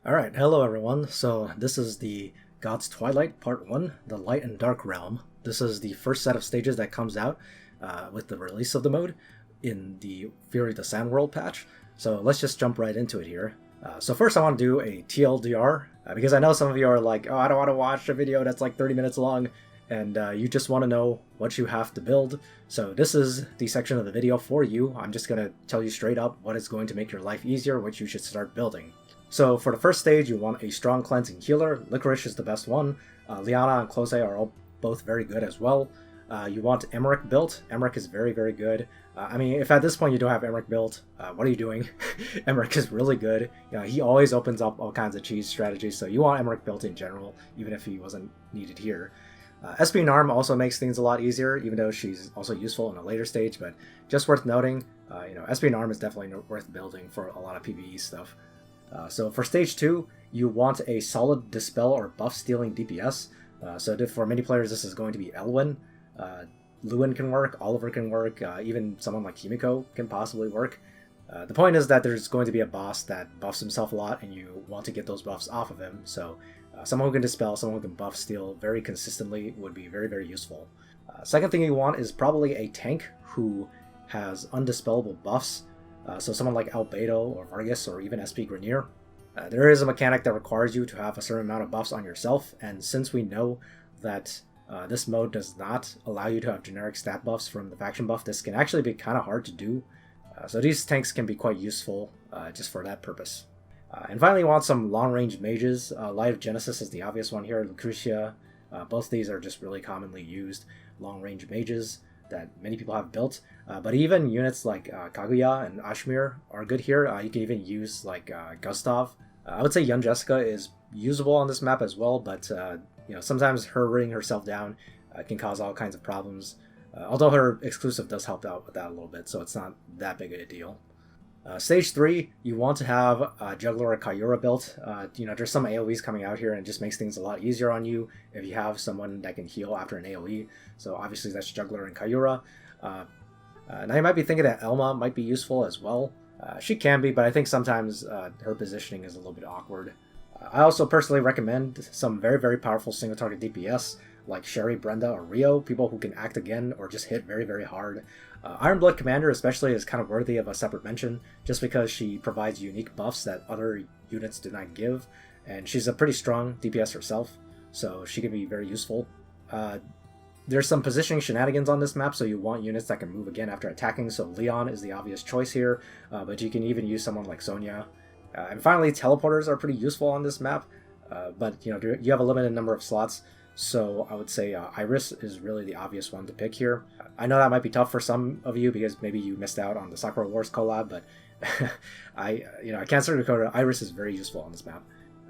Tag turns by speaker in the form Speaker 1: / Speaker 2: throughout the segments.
Speaker 1: Alright, hello everyone. So this is the Gods Twilight Part 1, the Light and Dark Realm. This is the first set of stages that comes out with the release of the mode in the Fury of the Sand World patch. So let's just jump right into it here. So first I want to do a TLDR, because I know some of you are like, oh, I don't want to watch a video that's like 30 minutes long, and you just want to know what you have to build. So this is the section of the video for you. I'm just going to tell you straight up what is going to make your life easier, what you should start building. So for the first stage, you want a strong cleansing healer. Licorice is the best one. Liana and Close are all both very good as well. You want Emmerich built. Emmerich is very, very good. I mean, if at this point you don't have Emmerich built, what are you doing? Emmerich is really good. You know, he always opens up all kinds of cheese strategies, so you want Emmerich built in general, even if he wasn't needed here. SP Narm also makes things a lot easier, even though she's also useful in a later stage, but just worth noting, SP Narm is definitely worth building for a lot of PvE stuff. So for stage 2, you want a solid dispel or buff stealing DPS. So for many players this is going to be Elwyn. Lewin can work, Oliver can work, even someone like Himiko can possibly work. The point is that there's going to be a boss that buffs himself a lot and you want to get those buffs off of him. So someone who can dispel, someone who can buff steal very consistently would be very, very useful. Second thing you want is probably a tank who has undispellable buffs. So someone like Albedo or Vargas or even SP Grenier. There is a mechanic that requires you to have a certain amount of buffs on yourself, and since we know that this mode does not allow you to have generic stat buffs from the faction buff, this can actually be kind of hard to do. So these tanks can be quite useful just for that purpose. And finally, you want some long-range mages. Light of Genesis is the obvious one here. Lucretia. Both these are just really commonly used long-range mages that many people have built, but even units like Kaguya and Ashmir are good here. You can even use like Gustav. I would say Young Jessica is usable on this map as well, but sometimes her bringing herself down can cause all kinds of problems. Although her exclusive does help out with that a little bit, so it's not that big of a deal. Stage 3, you want to have Juggler or Kayura built. There's some AoEs coming out here and it just makes things a lot easier on you if you have someone that can heal after an AoE. So obviously that's Juggler and Kayura. Now you might be thinking that Elma might be useful as well. She can be, but I think sometimes her positioning is a little bit awkward. I also personally recommend some very, very powerful single target DPS like Sherry, Brenda, or Rio, people who can act again or just hit very, very hard. Ironblood Commander especially is kind of worthy of a separate mention, just because she provides unique buffs that other units do not give, and she's a pretty strong DPS herself, so she can be very useful. There's some positioning shenanigans on this map, so you want units that can move again after attacking, so Leon is the obvious choice here, but you can even use someone like Sonya. And finally, teleporters are pretty useful on this map, but you have a limited number of slots. So I would say Iris is really the obvious one to pick here. I know that might be tough for some of you because maybe you missed out on the Sakura Wars collab, but I can't sugarcoat it. Iris is very useful on this map.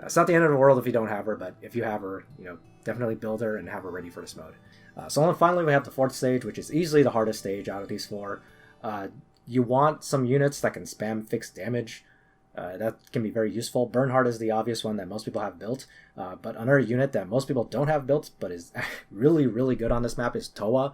Speaker 1: It's not the end of the world if you don't have her, but if you have her, definitely build her and have her ready for this mode. So then finally we have the fourth stage, which is easily the hardest stage out of these four. You want some units that can spam fixed damage. That can be very useful. Bernhardt is the obvious one that most people have built, but another unit that most people don't have built but is really, really good on this map is Toa,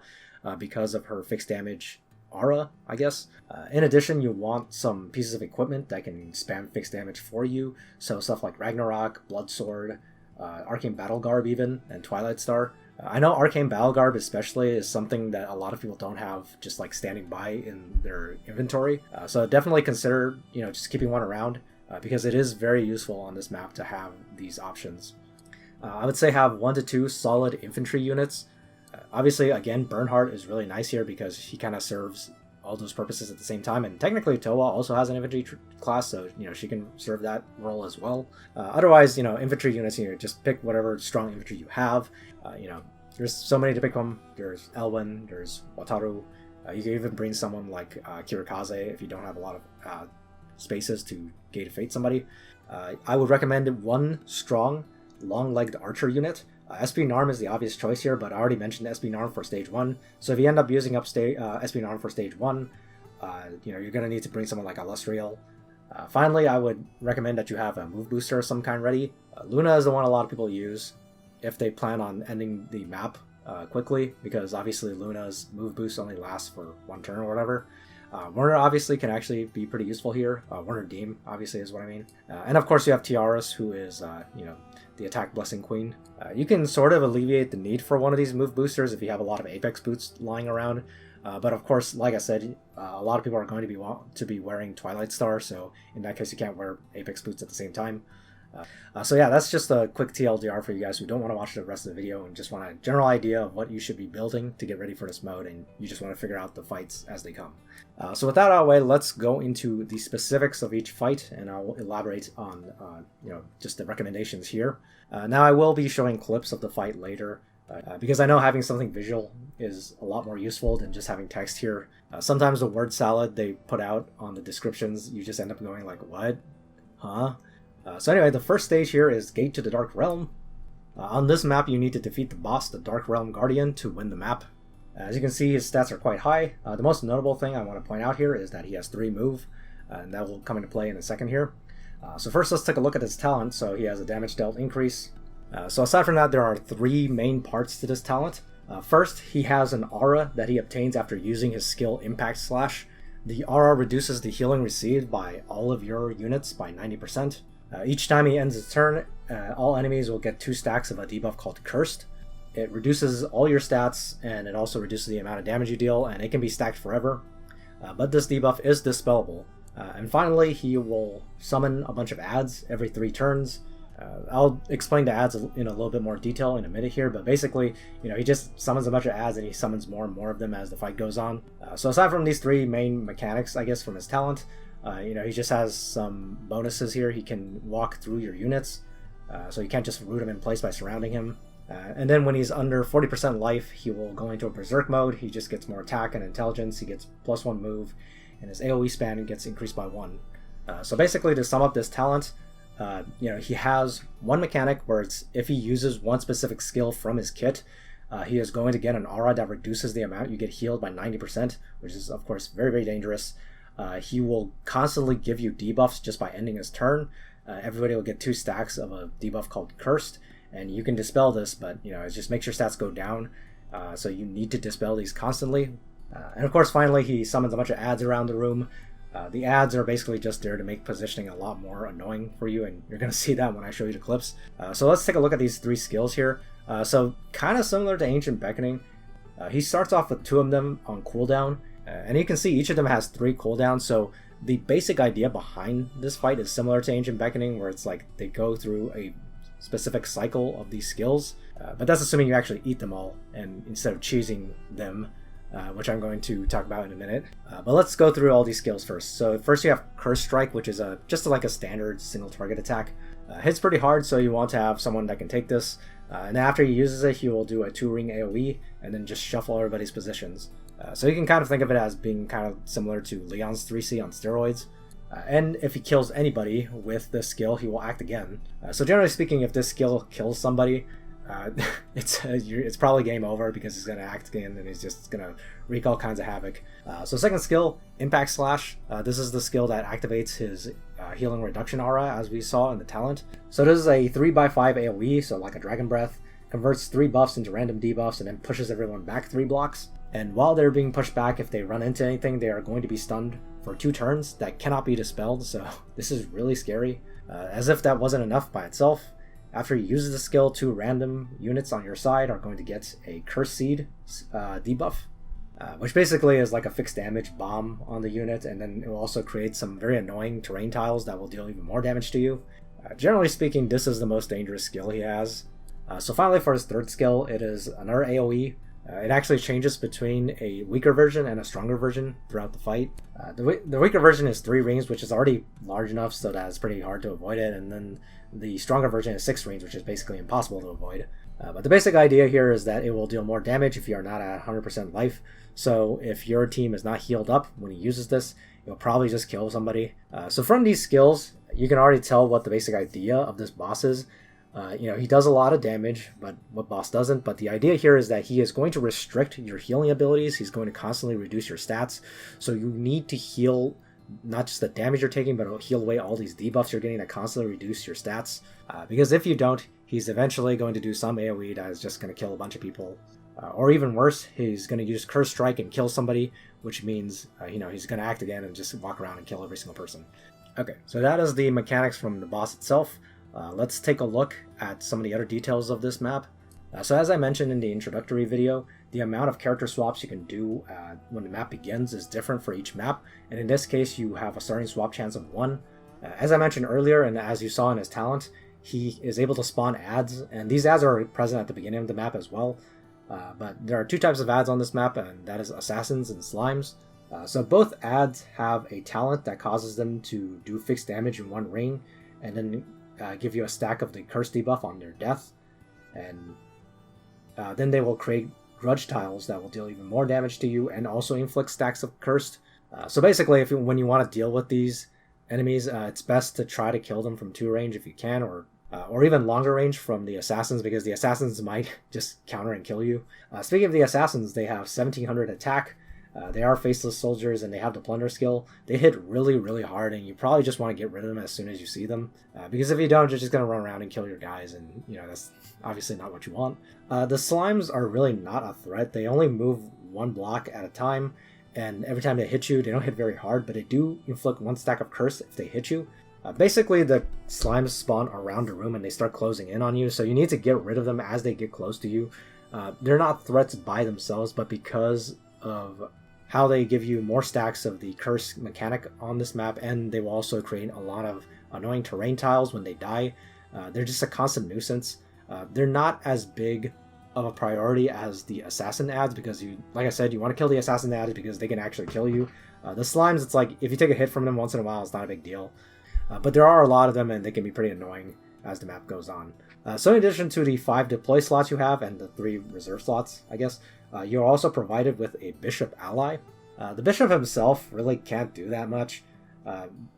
Speaker 1: because of her fixed damage aura, I guess. In addition, you want some pieces of equipment that can spam fixed damage for you, so stuff like Ragnarok, Bloodsword, Arcane Battle Garb even, and Twilight Star. I know Arcane Battle Garb especially is something that a lot of people don't have just like standing by in their inventory. So definitely consider, just keeping one around because it is very useful on this map to have these options. I would say have 1 to 2 solid infantry units. Obviously, again, Bernhardt is really nice here because he kind of serves all those purposes at the same time, and technically Toa also has an infantry class, so she can serve that role as well. Otherwise, infantry units here, just pick whatever strong infantry you have. There's so many to pick from. There's Elwyn, there's Wataru. You can even bring someone like Kirikaze if you don't have a lot of spaces to Gate of Fate somebody. I would recommend one strong, long-legged archer unit. SP Narm is the obvious choice here, but I already mentioned SP Narm for stage 1. So if you end up using up SP Narm for stage 1, you're going to need to bring someone like Alustriel. Finally, I would recommend that you have a move booster of some kind ready. Luna is the one a lot of people use if they plan on ending the map quickly, because obviously Luna's move boost only lasts for 1 turn or whatever. Werner obviously can actually be pretty useful here. Werner Deem obviously is what I mean. And of course you have Tiaras, who is, the attack blessing queen. You can sort of alleviate the need for one of these move boosters if you have a lot of Apex boots lying around. But of course, like I said, a lot of people are going to be wearing Twilight Star, so in that case you can't wear Apex boots at the same time. So yeah, that's just a quick TLDR for you guys who don't want to watch the rest of the video and just want a general idea of what you should be building to get ready for this mode, and you just want to figure out the fights as they come. So with that out of the way, let's go into the specifics of each fight, and I'll elaborate on just the recommendations here. Now I will be showing clips of the fight later, because I know having something visual is a lot more useful than just having text here. Sometimes the word salad they put out on the descriptions, you just end up going like, what? Huh? So anyway, the first stage here is Gate to the Dark Realm. On this map, you need to defeat the boss, the Dark Realm Guardian, to win the map. As you can see, his stats are quite high. The most notable thing I want to point out here is that he has 3 move, and that will come into play in a second here. So first, let's take a look at his talent. So he has a damage dealt increase. So aside from that, there are 3 main parts to this talent. First, he has an aura that he obtains after using his skill Impact Slash. The aura reduces the healing received by all of your units by 90%. Each time he ends his turn, all enemies will get 2 stacks of a debuff called Cursed. It reduces all your stats, and it also reduces the amount of damage you deal, and it can be stacked forever. But this debuff is dispellable. And finally, he will summon a bunch of adds every 3 turns. I'll explain the adds in a little bit more detail in a minute here, but basically, he just summons a bunch of adds and he summons more and more of them as the fight goes on. So aside from these 3 main mechanics, I guess, from his talent, he just has some bonuses here. He can walk through your units, so you can't just root him in place by surrounding him. And then when he's under 40% life, he will go into a Berserk mode. He just gets more attack and intelligence. He gets +1 move, and his AoE span gets increased by 1. So basically, to sum up this talent, he has one mechanic where it's if he uses one specific skill from his kit, he is going to get an aura that reduces the amount you get healed by 90%, which is of course very, very dangerous. He will constantly give you debuffs just by ending his turn. Everybody will get 2 stacks of a debuff called Cursed, and you can dispel this, but it just makes your stats go down, so you need to dispel these constantly. And of course, finally, he summons a bunch of adds around the room. The adds are basically just there to make positioning a lot more annoying for you, and you're going to see that when I show you the clips. So let's take a look at these 3 skills here. So kind of similar to Ancient Beckoning, he starts off with 2 of them on cooldown, and you can see each of them has 3 cooldowns. So the basic idea behind this fight is similar to Ancient Beckoning, where it's like they go through a specific cycle of these skills, but that's assuming you actually eat them all, and instead of choosing them, which I'm going to talk about in a minute. But let's go through all these skills first. So first you have Curse Strike, which is just like a standard single target attack. Hits pretty hard, so you want to have someone that can take this. And after he uses it, he will do a 2-ring AoE, and then just shuffle everybody's positions. So you can kind of think of it as being kind of similar to Leon's 3C on steroids. And if he kills anybody with this skill, he will act again. So generally speaking, if this skill kills somebody, it's probably game over, because he's going to act again and he's just going to wreak all kinds of havoc. So second skill, Impact Slash. This is the skill that activates his healing reduction aura, as we saw in the talent. So this is a 3x5 AoE, so like a Dragon Breath, converts 3 buffs into random debuffs and then pushes everyone back 3 blocks. And while they're being pushed back, if they run into anything, they are going to be stunned for 2 turns that cannot be dispelled, so this is really scary. As if that wasn't enough by itself, after he uses the skill, 2 random units on your side are going to get a Curse Seed debuff, which basically is like a fixed damage bomb on the unit, and then it will also create some very annoying terrain tiles that will deal even more damage to you. Generally speaking, this is the most dangerous skill he has. So finally, for his third skill, it is another AoE. It actually changes between a weaker version and a stronger version throughout the fight. The weaker version is 3 rings, which is already large enough so that it's pretty hard to avoid it, and then the stronger version is 6 rings, which is basically impossible to avoid. But the basic idea here is that it will deal more damage if you are not at 100% life. So if your team is not healed up when he uses this, you'll probably just kill somebody. So from these skills, you can already tell what the basic idea of this boss is. He does a lot of damage, but what boss doesn't. But the idea here is that he is going to restrict your healing abilities. He's going to constantly reduce your stats. So you need to heal not just the damage you're taking, but heal away all these debuffs you're getting that constantly reduce your stats. Because if you don't, he's eventually going to do some AoE that is just going to kill a bunch of people. Or even worse, he's going to use Curse Strike and kill somebody, which means, he's going to act again and just walk around and kill every single person. Okay, so that is the mechanics from the boss itself. Let's take a look at some of the other details of this map. So as I mentioned in the introductory video, the amount of character swaps you can do when the map begins is different for each map, and in this case you have a starting swap chance of 1. As I mentioned earlier, and as you saw in his talent, he is able to spawn ads, and these ads are present at the beginning of the map as well. But there are 2 types of ads on this map, and that is assassins and slimes. So both ads have a talent that causes them to do fixed damage in 1 ring, and then give you a stack of the curse debuff on their death. And then they will create grudge tiles that will deal even more damage to you and also inflict stacks of cursed. So basically, when you want to deal with these enemies, it's best to try to kill them from 2 range if you can, or even longer range from the assassins, because the assassins might just counter and kill you. Speaking of the assassins, they have 1700 attack. They are faceless soldiers, and they have the plunder skill. They hit really, really hard, and you probably just want to get rid of them as soon as you see them, because if you don't, you're just going to run around and kill your guys, and that's obviously not what you want. The slimes are really not a threat. They only move 1 block at a time, and every time they hit you, they don't hit very hard, but they do inflict 1 stack of curse if they hit you. Basically, the slimes spawn around the room and they start closing in on you, so you need to get rid of them as they get close to you. They're not threats by themselves, but because of how they give you more stacks of the curse mechanic on this map, and they will also create a lot of annoying terrain tiles when they die. They're just a constant nuisance. They're not as big of a priority as the assassin ads, because like I said, you want to kill the assassin ads because they can actually kill you. The slimes, it's like if you take a hit from them once in a while, it's not a big deal. But there are a lot of them, and they can be pretty annoying as the map goes on. So in addition to the 5 deploy slots you have and the 3 reserve slots, I guess, you're also provided with a bishop ally. The bishop himself really can't do that much.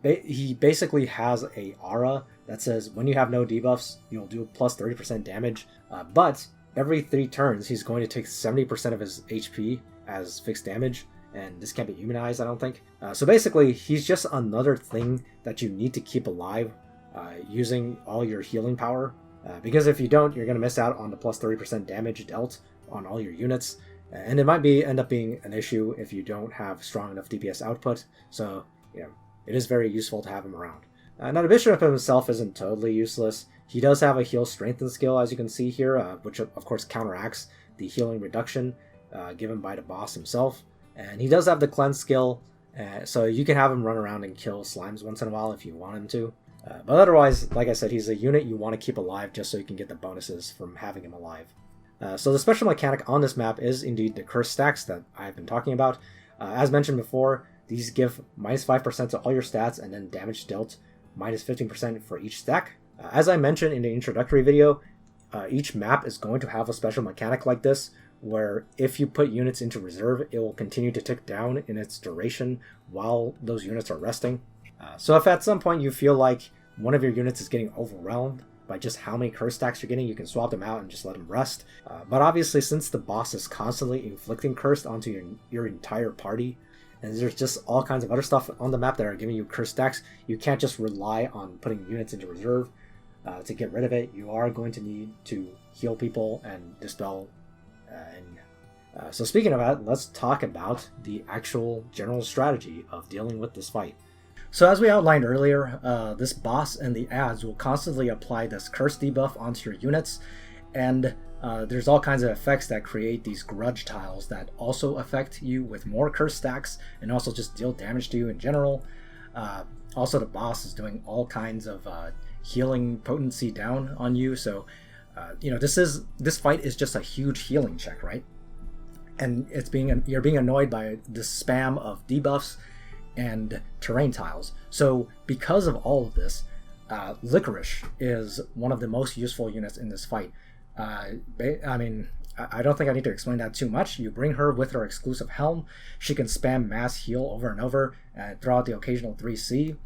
Speaker 1: He basically has a aura that says when you have no debuffs, you'll do plus 30% damage, but every 3 turns he's going to take 70% of his HP as fixed damage, and this can't be humanized, I don't think. So basically, he's just another thing that you need to keep alive using all your healing power, because if you don't, you're going to miss out on the plus 30% damage dealt on all your units, and it might end up being an issue if you don't have strong enough DPS output, so it is very useful to have him around. Now the bishop himself isn't totally useless. He does have a heal strengthen skill, as you can see here, which of course counteracts the healing reduction given by the boss himself. And he does have the cleanse skill, so you can have him run around and kill slimes once in a while if you want him to. But otherwise, like I said, he's a unit you want to keep alive just so you can get the bonuses from having him alive. So the special mechanic on this map is indeed the curse stacks that I've been talking about. As mentioned before, these give minus 5% to all your stats, and then damage dealt minus 15% for each stack. As I mentioned in the introductory video, each map is going to have a special mechanic like this, where if you put units into reserve, it will continue to tick down in its duration while those units are resting. So if at some point you feel like one of your units is getting overwhelmed by just how many curse stacks you're getting, you can swap them out and just let them rest. But obviously, since the boss is constantly inflicting curse onto your entire party, and there's just all kinds of other stuff on the map that are giving you curse stacks, you can't just rely on putting units into reserve to get rid of it. You are going to need to heal people and dispel. So speaking of that, let's talk about the actual general strategy of dealing with this fight. So as we outlined earlier, this boss and the ads will constantly apply this curse debuff onto your units, and there's all kinds of effects that create these grudge tiles that also affect you with more curse stacks and also just deal damage to you in general. Also, the boss is doing all kinds of healing potency down on you, so this fight is just a huge healing check, right? And you're being annoyed by this spam of debuffs and terrain tiles. So because of all of this, Licorice is one of the most useful units in this fight. I don't think I need to explain that too much. You bring her with her exclusive helm. She can spam mass heal over and over and throw out the occasional 3C.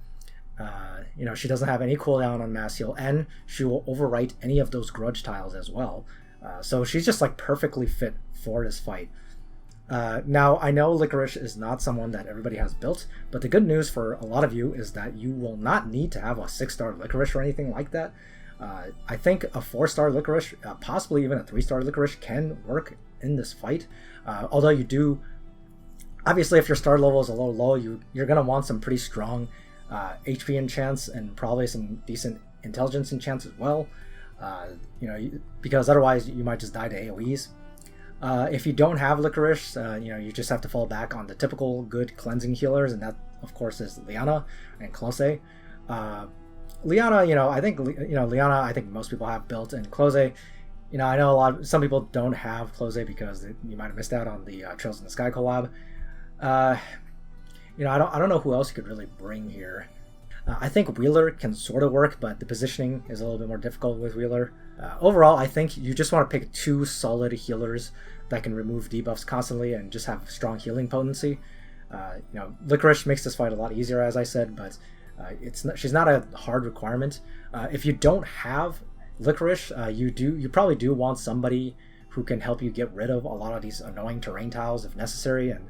Speaker 1: She doesn't have any cooldown on mass heal, and she will overwrite any of those grudge tiles as well. So she's just like perfectly fit for this fight. Now, I know Licorice is not someone that everybody has built, but the good news for a lot of you is that you will not need to have a 6-star Licorice or anything like that. I think a 4-star Licorice, possibly even a 3-star Licorice, can work in this fight. Although you do, obviously, if your star level is a little low, you're going to want some pretty strong HP enchants and probably some decent intelligence enchants as well. Because otherwise you might just die to AoEs. If you don't have Licorice, you just have to fall back on the typical good cleansing healers, and that, of course, is Liana and Close. Liana, I think most people have built, and Close, I know some people don't have Close because you might have missed out on the Trails in the Sky collab. I don't know who else you could really bring here. I think Wheeler can sort of work, but the positioning is a little bit more difficult with Wheeler. Overall, I think you just want to pick 2 solid healers that can remove debuffs constantly and just have strong healing potency. Licorice makes this fight a lot easier, as I said, but she's not a hard requirement. If you don't have Licorice, you probably do want somebody who can help you get rid of a lot of these annoying terrain tiles if necessary, and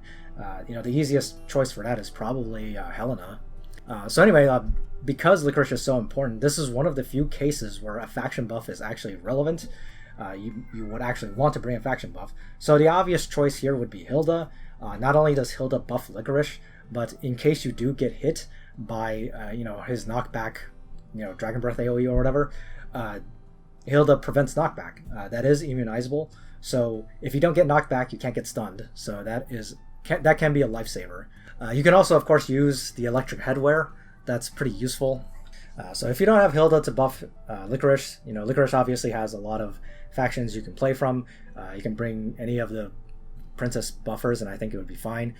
Speaker 1: the easiest choice for that is probably Helena. So anyway, because Licorice is so important, this is one of the few cases where a faction buff is actually relevant. You would actually want to bring a faction buff. So the obvious choice here would be Hilda. Not only does Hilda buff Licorice, but in case you do get hit by his knockback, Dragon Breath AoE or whatever, Hilda prevents knockback. That is immunizable. So if you don't get knocked back, you can't get stunned. So that can be a lifesaver. You can also, of course, use the electric headwear. That's pretty useful. So if you don't have Hilda to buff Licorice, Licorice obviously has a lot of factions you can play from. You can bring any of the princess buffers, and I think it would be fine.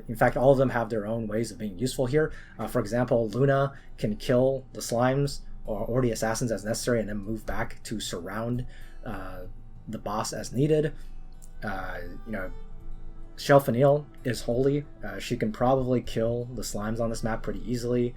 Speaker 1: In fact, all of them have their own ways of being useful here. For example, Luna can kill the slimes or the assassins as necessary and then move back to surround the boss as needed. Shelfenil is holy. She can probably kill the slimes on this map pretty easily.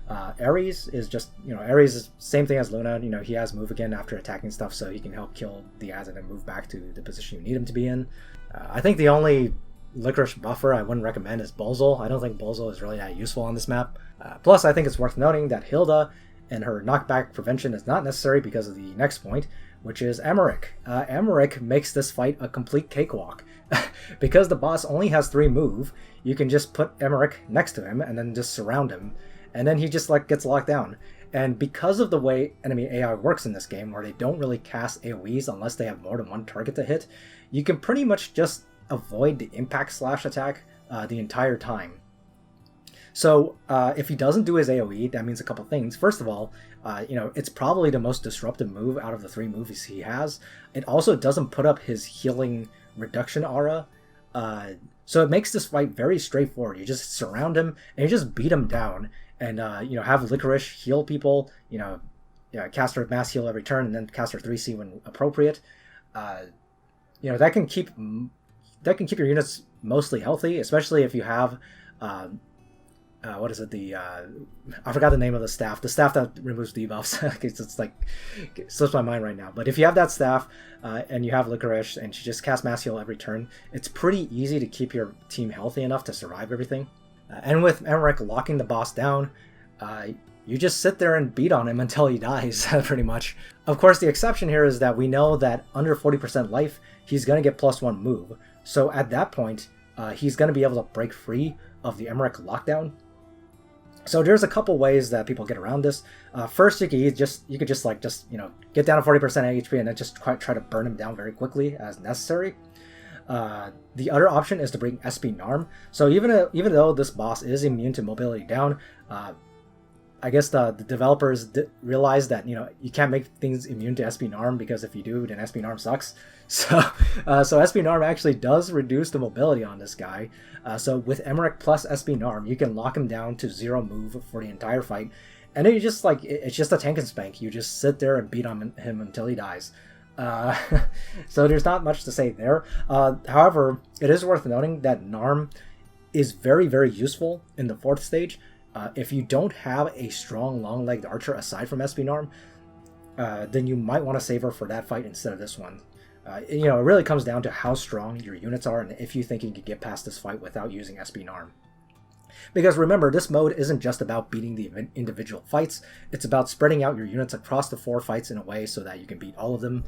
Speaker 1: Ares is just, Ares is same thing as Luna. He has move again after attacking stuff, so he can help kill the ads and then move back to the position you need him to be in. I think the only Licorice buffer I wouldn't recommend is Bolzol. I don't think Bolzol is really that useful on this map. Plus, I think it's worth noting that Hilda and her knockback prevention is not necessary because of the next point, which is Emmerich. Emmerich makes this fight a complete cakewalk. Because the boss only has 3 move, you can just put Emmerich next to him and then just surround him, and then he just gets locked down. And because of the way enemy AI works in this game, where they don't really cast AoEs unless they have more than 1 target to hit, you can pretty much just avoid the impact slash attack the entire time. So if he doesn't do his AoE, that means a couple things. First of all, it's probably the most disruptive move out of the 3 moves he has. It also doesn't put up his healing reduction aura, so it makes this fight very straightforward. You just surround him and you just beat him down, and have Licorice heal people, cast her mass heal every turn and then cast her 3C when appropriate. That can keep your units mostly healthy, especially if you have what is it, I forgot the name of the staff that removes debuffs. It slips my mind right now, but if you have that staff and you have Licorice and she just casts mass heal every turn, it's pretty easy to keep your team healthy enough to survive everything. And with Emmerich locking the boss down, you just sit there and beat on him until he dies, pretty much. Of course, the exception here is that we know that under 40% life, he's going to get +1 move. So at that point, he's going to be able to break free of the Emmerich lockdown. So there's a couple ways that people get around this. First, you could just get down to 40% HP and then just try to burn him down very quickly as necessary. The other option is to bring SP Narm. So even though this boss is immune to mobility down, I guess the developers realized that you can't make things immune to SP Narm, because if you do, then SP Narm sucks. So SP Narm actually does reduce the mobility on this guy. So with Emmerich plus SP Narm, you can lock him down to 0 move for the entire fight, and then you just it's just a tank and spank. You just sit there and beat on him until he dies. So there's not much to say there. However, it is worth noting that Narm is very, very useful in the 4th stage. If you don't have a strong long-legged archer aside from SP Narm, then you might want to save her for that fight instead of this one. It really comes down to how strong your units are and if you think you could get past this fight without using SP Narm. Because remember, this mode isn't just about beating the individual fights, it's about spreading out your units across the 4 fights in a way so that you can beat all of them.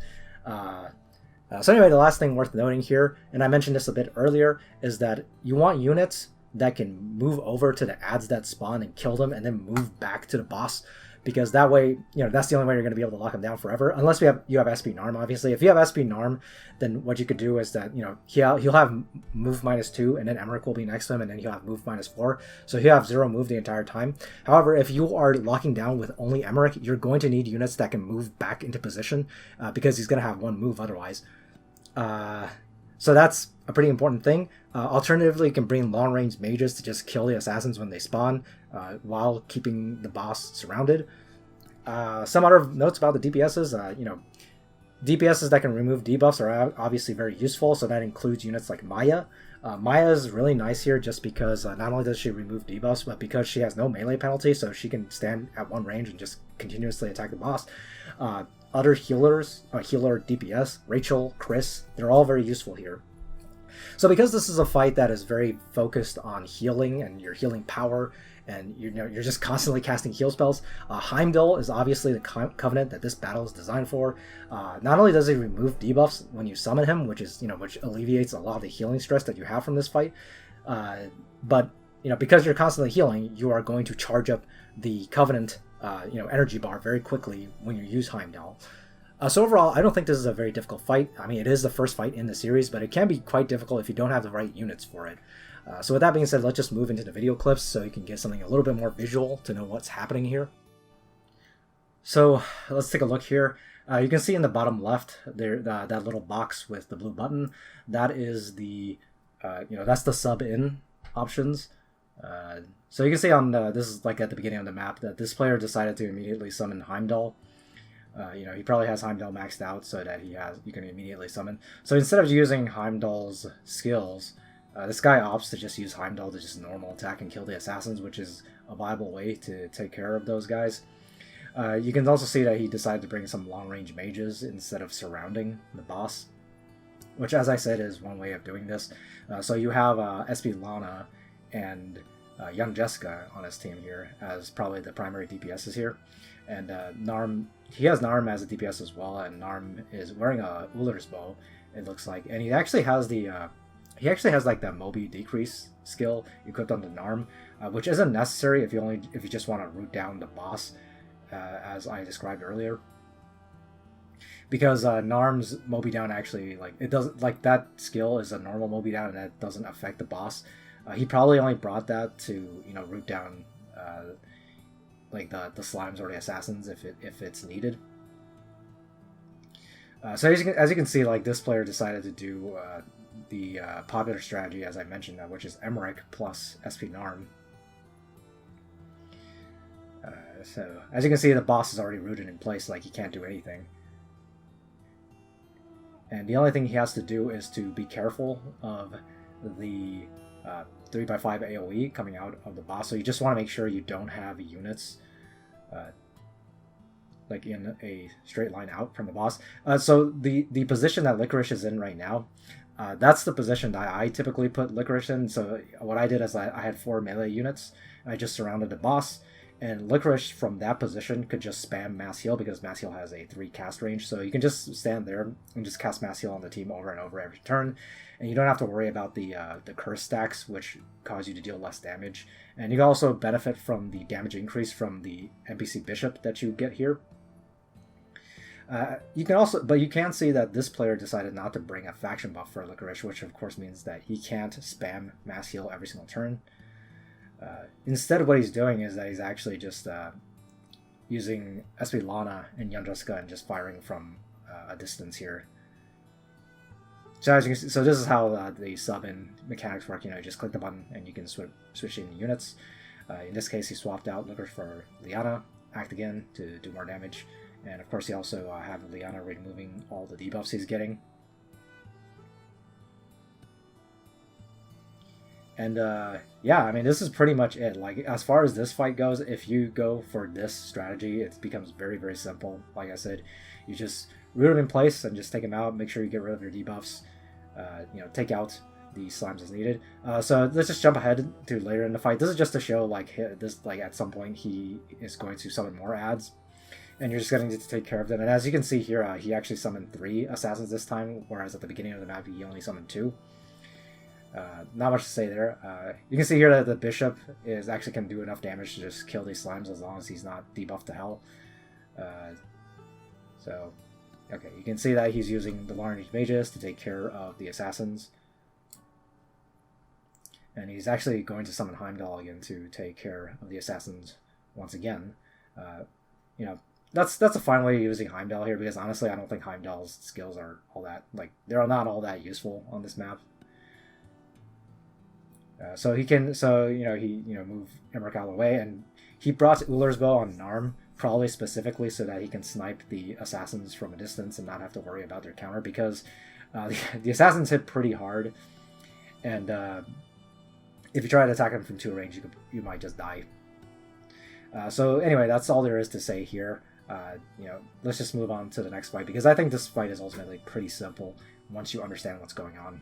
Speaker 1: So anyway, the last thing worth noting here, and I mentioned this a bit earlier, is that you want units that can move over to the adds that spawn and kill them and then move back to the boss, because that way, that's the only way you're going to be able to lock them down forever, unless you have SP Narm, obviously. If you have SP Narm, then what you could do is that, he'll have move -2, and then Emmerich will be next to him, and then he'll have move -4, so he'll have 0 move the entire time. However, if you are locking down with only Emmerich, you're going to need units that can move back into position, because he's going to have 1 move otherwise. So that's a pretty important thing. Alternatively, you can bring long-range mages to just kill the assassins when they spawn, while keeping the boss surrounded. Some other notes about the DPSs, DPSs that can remove debuffs are obviously very useful, so that includes units like Maya. Maya is really nice here just because not only does she remove debuffs, but because she has no melee penalty, so she can stand at 1 range and just continuously attack the boss. Other healers, healer DPS, Rachel, Chris, they're all very useful here. So because this is a fight that is very focused on healing and your healing power, and you're just constantly casting heal spells, Heimdall is obviously the covenant that this battle is designed for. Not only does he remove debuffs when you summon him, which alleviates a lot of the healing stress that you have from this fight, but because you're constantly healing, you are going to charge up the covenant energy bar very quickly when you use Heimdall. So overall, I don't think this is a very difficult fight. I mean, it is the first fight in the series, but it can be quite difficult if you don't have the right units for it. So with that being said, let's just move into the video clips so you can get something a little bit more visual to know what's happening here. So let's take a look here. You can see in the bottom left there that little box with the blue button. That is the that's the sub-in options. So you can see on this is like at the beginning of the map that this player decided to immediately summon Heimdall. He probably has Heimdall maxed out so that you can immediately summon. So instead of using Heimdall's skills, this guy opts to just use Heimdall to just normal attack and kill the assassins, which is a viable way to take care of those guys. You can also see that he decided to bring some long-range mages instead of surrounding the boss, which, as I said, is one way of doing this. So you have SP Lana and young Jessica on his team here as probably the primary DPSs here. And Narm, he has Narm as a DPS as well, and Narm is wearing a Uller's bow, it looks like. And he actually has like the Moby decrease skill equipped on the Narm, which isn't necessary if you just want to root down the boss, as I described earlier. Because Narm's Moby down actually, it doesn't, that skill is a normal Moby down and that doesn't affect the boss. He probably only brought that to root down the slimes or the assassins if it's needed. So as you can see, this player decided to do the popular strategy, as I mentioned, which is Emmerich plus SP Narm. So as you can see, the boss is already rooted in place, he can't do anything. And the only thing he has to do is to be careful of the 3x5 AoE coming out of the boss. So you just want to make sure you don't have units in a straight line out from the boss. So the position that Licorice is in right now, that's the position that I typically put Licorice in. So what I did is I had 4 melee units, and I just surrounded the boss. And Licorice from that position could just spam Mass Heal because Mass Heal has a 3 cast range. So you can just stand there and just cast Mass Heal on the team over and over every turn. And you don't have to worry about the curse stacks, which cause you to deal less damage. And you can also benefit from the damage increase from the NPC Bishop that you get here. You can see that this player decided not to bring a faction buff for Licorice, which of course means that he can't spam Mass Heal every single turn. Instead, what he's doing is that he's actually just using SP Lana and Young Jessica and just firing from a distance here. So as you can see, so this is how the sub-in mechanics work. You just click the button and you can switch in units. In this case, he swapped out Licorice for Liana, act again to do more damage. And of course, he also have Liana removing all the debuffs he's getting. And yeah, I mean, this is pretty much it. As far as this fight goes, if you go for this strategy, it becomes very, very simple. Like I said, you just root him in place and just take him out. Make sure you get rid of your debuffs. Take out the slimes as needed. So let's just jump ahead to later in the fight. This is just to show like this, like at some point he is going to summon more ads, and you're just going to take care of them. And as you can see here, he actually summoned 3 assassins this time, whereas at the beginning of the map he only summoned 2. Not much to say there. You can see here that the bishop actually can do enough damage to just kill these slimes as long as he's not debuffed to hell. So, okay, you can see that he's using the Large Mages to take care of the assassins. And he's actually going to summon Heimdall again to take care of the assassins once again. You know, that's a fine way of using Heimdall here, because honestly I don't think Heimdall's skills are all that, like, they're not all that useful on this map. So he move Emrakul away, and he brought Ullr's bow on Narm, probably specifically so that he can snipe the assassins from a distance and not have to worry about their counter, because the assassins hit pretty hard, and if you try to attack them from 2 range, you might just die. So anyway, that's all there is to say here. Let's just move on to the next fight, because I think this fight is ultimately pretty simple once you understand what's going on.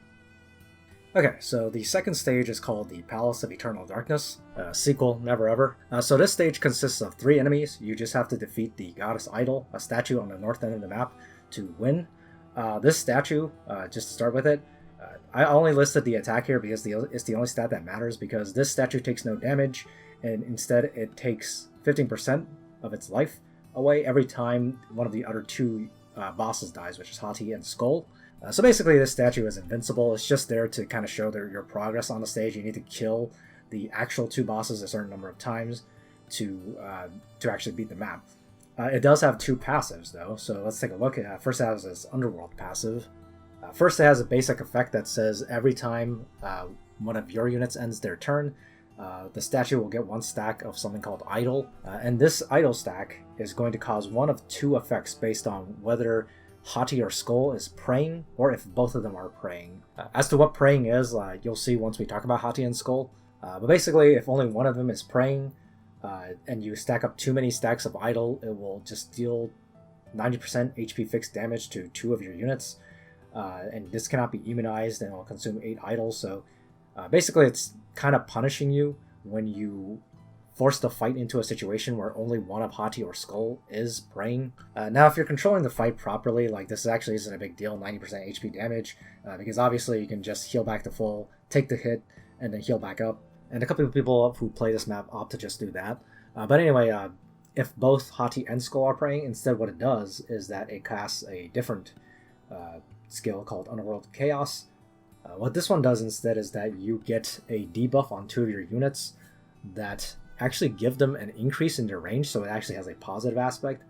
Speaker 1: Okay, so the second stage is called the Palace of Eternal Darkness, sequel Never Ever. So this stage consists of 3 enemies. You just have to defeat the Goddess Idol, a statue on the north end of the map, to win. This statue, just to start with it, I only listed the attack here because it's the only stat that matters, because this statue takes no damage, and instead it takes 15% of its life away every time one of the other 2 bosses dies, which is Hati and Skull. So basically this statue is invincible. It's just there to kind of show your progress on the stage. You need to kill the actual 2 bosses a certain number of times to actually beat the map. It does have 2 passives though, so let's take a look. First it has this Underworld passive. First it has a basic effect that says every time one of your units ends their turn, the statue will get 1 stack of something called Idol, and this Idol stack is going to cause one of 2 effects based on whether Hati or Skull is praying, or if both of them are praying. As to what praying is, you'll see once we talk about Hati and Skull. But basically, if only one of them is praying, and you stack up too many stacks of Idol, it will just deal 90% HP fixed damage to 2 of your units. And this cannot be immunized, and it will consume 8 Idols. So basically, it's kind of punishing you when you force the fight into a situation where only one of Hati or Skull is praying. Now, if you're controlling the fight properly, like, this actually isn't a big deal, 90% HP damage, because obviously you can just heal back to full, take the hit, and then heal back up. And a couple of people who play this map opt to just do that. But anyway, if both Hati and Skull are praying, instead what it does is that it casts a different skill called Underworld Chaos. What this one does instead is that you get a debuff on 2 of your units that actually give them an increase in their range, so it actually has a positive aspect.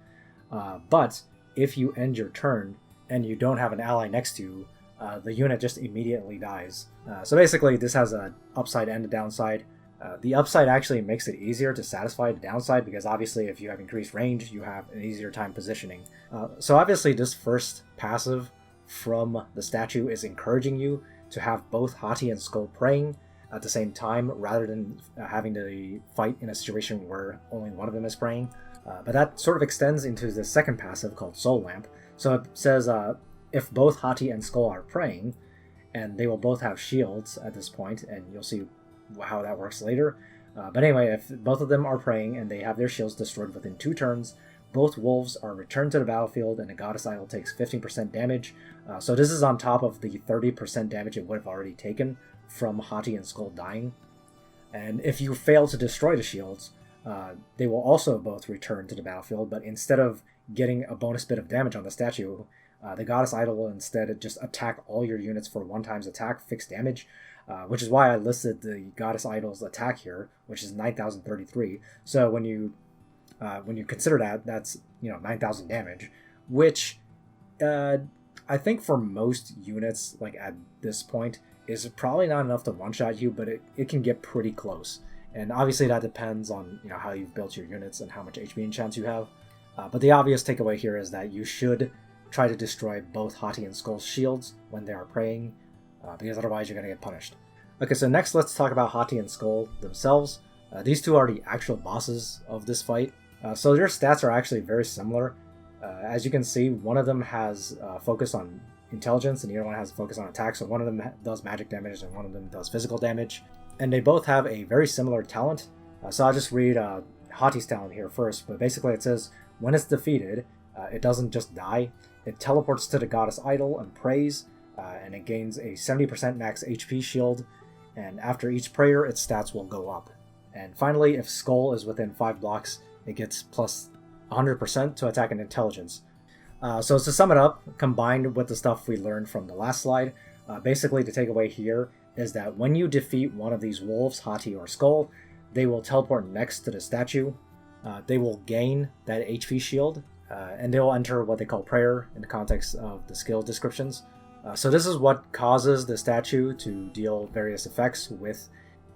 Speaker 1: But if you end your turn and you don't have an ally next to you, the unit just immediately dies. So basically this has an upside and a downside. The upside actually makes it easier to satisfy the downside, because obviously if you have increased range, you have an easier time positioning. So obviously this first passive from the statue is encouraging you to have both Hati and Skull praying at the same time, rather than having to fight in a situation where only one of them is praying. But that sort of extends into the second passive called Soul Lamp. So it says if both Hati and Skull are praying, and they will both have shields at this point, and you'll see how that works later. But anyway, if both of them are praying and they have their shields destroyed within 2 turns, both wolves are returned to the battlefield, and the Goddess Idol takes 15% damage. So this is on top of the 30% damage it would have already taken from Hati and Skull dying. And if you fail to destroy the shields, they will also both return to the battlefield, but instead of getting a bonus bit of damage on the statue, the Goddess Idol will instead just attack all your units for 1 times attack, fixed damage, which is why I listed the Goddess Idol's attack here, which is 9,033. So when you consider that, that's 9,000 damage, which I think for most units, like at this point, is probably not enough to one-shot you, but it can get pretty close. And obviously that depends on how you've built your units and how much HP enchants you have. But the obvious takeaway here is that you should try to destroy both Hati and Skull's shields when they are praying, because otherwise you're going to get punished. Okay, so next let's talk about Hati and Skull themselves. These 2 are the actual bosses of this fight. So their stats are actually very similar. As you can see, one of them has focus on intelligence and the other one has a focus on attack. So one of them does magic damage and one of them does physical damage. And they both have a very similar talent. So I'll just read Hati's talent here first. But basically it says, when it's defeated, it doesn't just die. It teleports to the goddess idol and prays. And it gains a 70% max HP shield. And after each prayer, its stats will go up. And finally, if Skull is within 5 blocks, it gets plus 100% to attack and intelligence. So to sum it up, combined with the stuff we learned from the last slide, basically the takeaway here is that when you defeat one of these wolves, Hati or Skull, they will teleport next to the statue. They will gain that HP shield, and they will enter what they call prayer in the context of the skill descriptions. So this is what causes the statue to deal various effects with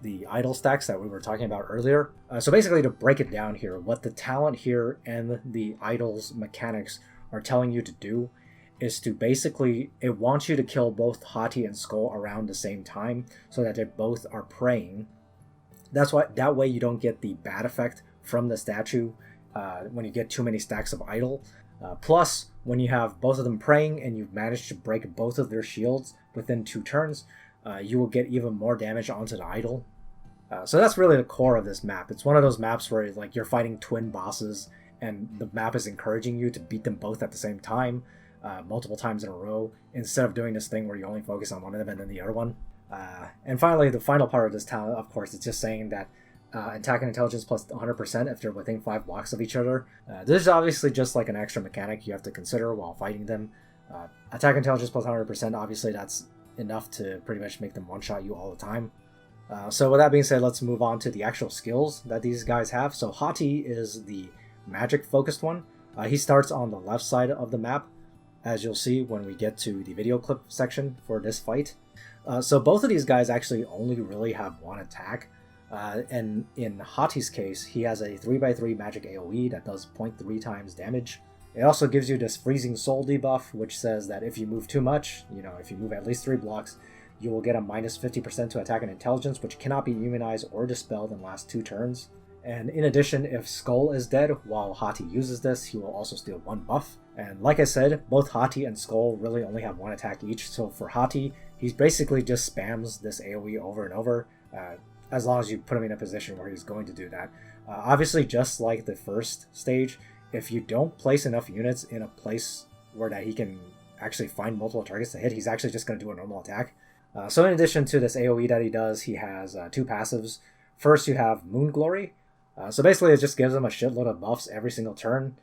Speaker 1: the idol stacks that we were talking about earlier. So basically, to break it down here, what the talent here and the idol's mechanics are telling you to do is to basically, it wants you to kill both Hati and Skull around the same time so that they both are praying. That's why, that way you don't get the bad effect from the statue when you get too many stacks of idol. Plus, when you have both of them praying and you've managed to break both of their shields within 2 turns, you will get even more damage onto the idol. So that's really the core of this map. It's one of those maps where like you're fighting twin bosses and the map is encouraging you to beat them both at the same time, multiple times in a row, instead of doing this thing where you only focus on one of them and then the other one. And finally, the final part of this talent, of course, is just saying that attack and intelligence plus 100% if they're within 5 blocks of each other. This is obviously just like an extra mechanic you have to consider while fighting them. Attack intelligence plus 100%, obviously that's enough to pretty much make them one-shot you all the time. So with that being said, let's move on to the actual skills that these guys have. So Hati is the magic-focused one. He starts on the left side of the map, as you'll see when we get to the video clip section for this fight. So both of these guys actually only really have one attack. And in Hati's case, he has a 3x3 magic AoE that does 0.3 times damage. It also gives you this freezing soul debuff, which says that if you move too much, if you move at least 3 blocks, you will get a minus 50% to attack and intelligence, which cannot be immunized or dispelled in the last 2 turns. And in addition, if Skull is dead while Hati uses this, he will also steal 1 buff. And like I said, both Hati and Skull really only have 1 attack each, so for Hati, he basically just spams this AoE over and over, as long as you put him in a position where he's going to do that. Obviously, just like the first stage, if you don't place enough units in a place where that he can actually find multiple targets to hit, he's actually just going to do a normal attack. So in addition to this AoE that he does, he has 2 passives. First, you have Moon Glory. So basically, it just gives him a shitload of buffs every single turn.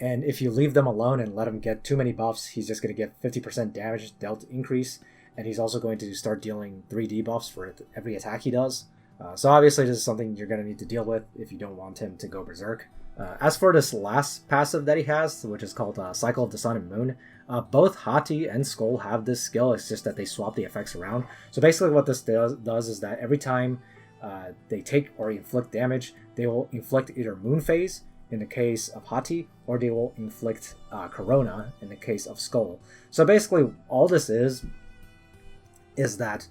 Speaker 1: And if you leave them alone and let him get too many buffs, he's just going to get 50% damage dealt increase. And he's also going to start dealing 3 debuffs for every attack he does. So obviously, this is something you're going to need to deal with if you don't want him to go berserk. As for this last passive that he has, which is called Cycle of the Sun and Moon, both Hati and Skull have this skill. It's just that they swap the effects around. So basically what this does is that every time they take or inflict damage, they will inflict either Moon Phase in the case of Hati, or they will inflict Corona in the case of Skull. So basically all this is that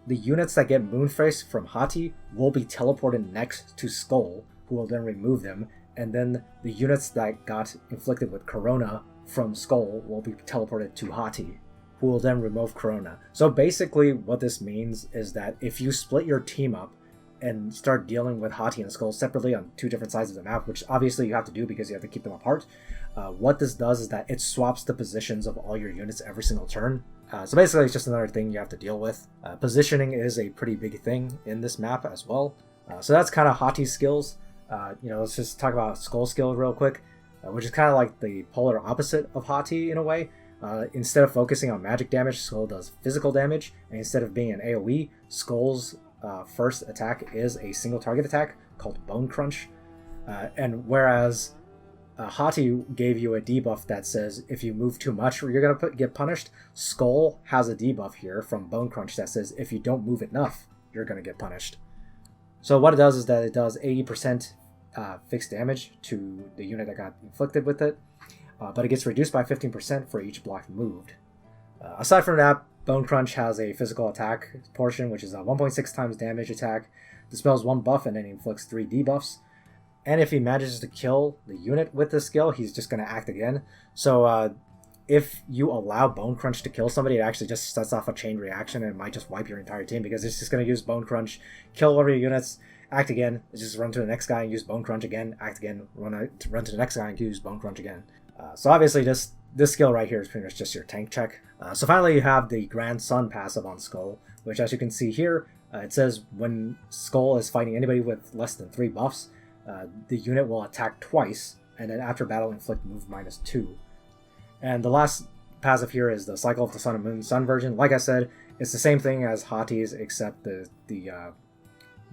Speaker 1: the units that get Moon Phase from Hati will be teleported next to Skull, who will then remove them, and then the units that got inflicted with Corona from Skull will be teleported to Hati, who will then remove Corona. So basically what this means is that if you split your team up and start dealing with Hati and Skull separately on 2 different sides of the map, which obviously you have to do because you have to keep them apart, what this does is that it swaps the positions of all your units every single turn. So basically it's just another thing you have to deal with. Positioning is a pretty big thing in this map as well. So that's kind of Hati's skills. Let's just talk about Skull skill real quick, which is kind of like the polar opposite of Hati in a way. Instead of focusing on magic damage, Skull does physical damage, and instead of being an AoE, Skull's first attack is a single target attack called Bone Crunch. And whereas Hati gave you a debuff that says if you move too much you're going to get punished, Skull has a debuff here from Bone Crunch that says if you don't move enough, you're going to get punished. So what it does is that it does 80% fixed damage to the unit that got inflicted with it, but it gets reduced by 15% for each block moved. Aside from that, Bone Crunch has a physical attack portion, which is a 1.6 times damage attack, dispels 1 buff, and then inflicts 3 debuffs. And if he manages to kill the unit with this skill, he's just going to act again. So if you allow Bone Crunch to kill somebody, it actually just sets off a chain reaction and it might just wipe your entire team, because it's just going to use Bone Crunch, kill all of your units, act again, just run to the next guy and use Bone Crunch again, act again, run to the next guy and use Bone Crunch again. So obviously this skill right here is pretty much just your tank check. So finally you have the Grand Sun passive on Skull, which as you can see here, it says when Skull is fighting anybody with less than 3 buffs, the unit will attack twice, and then after battle inflict move -2. And the last passive here is the Cycle of the Sun and Moon Sun version. Like I said, it's the same thing as Hati's, except the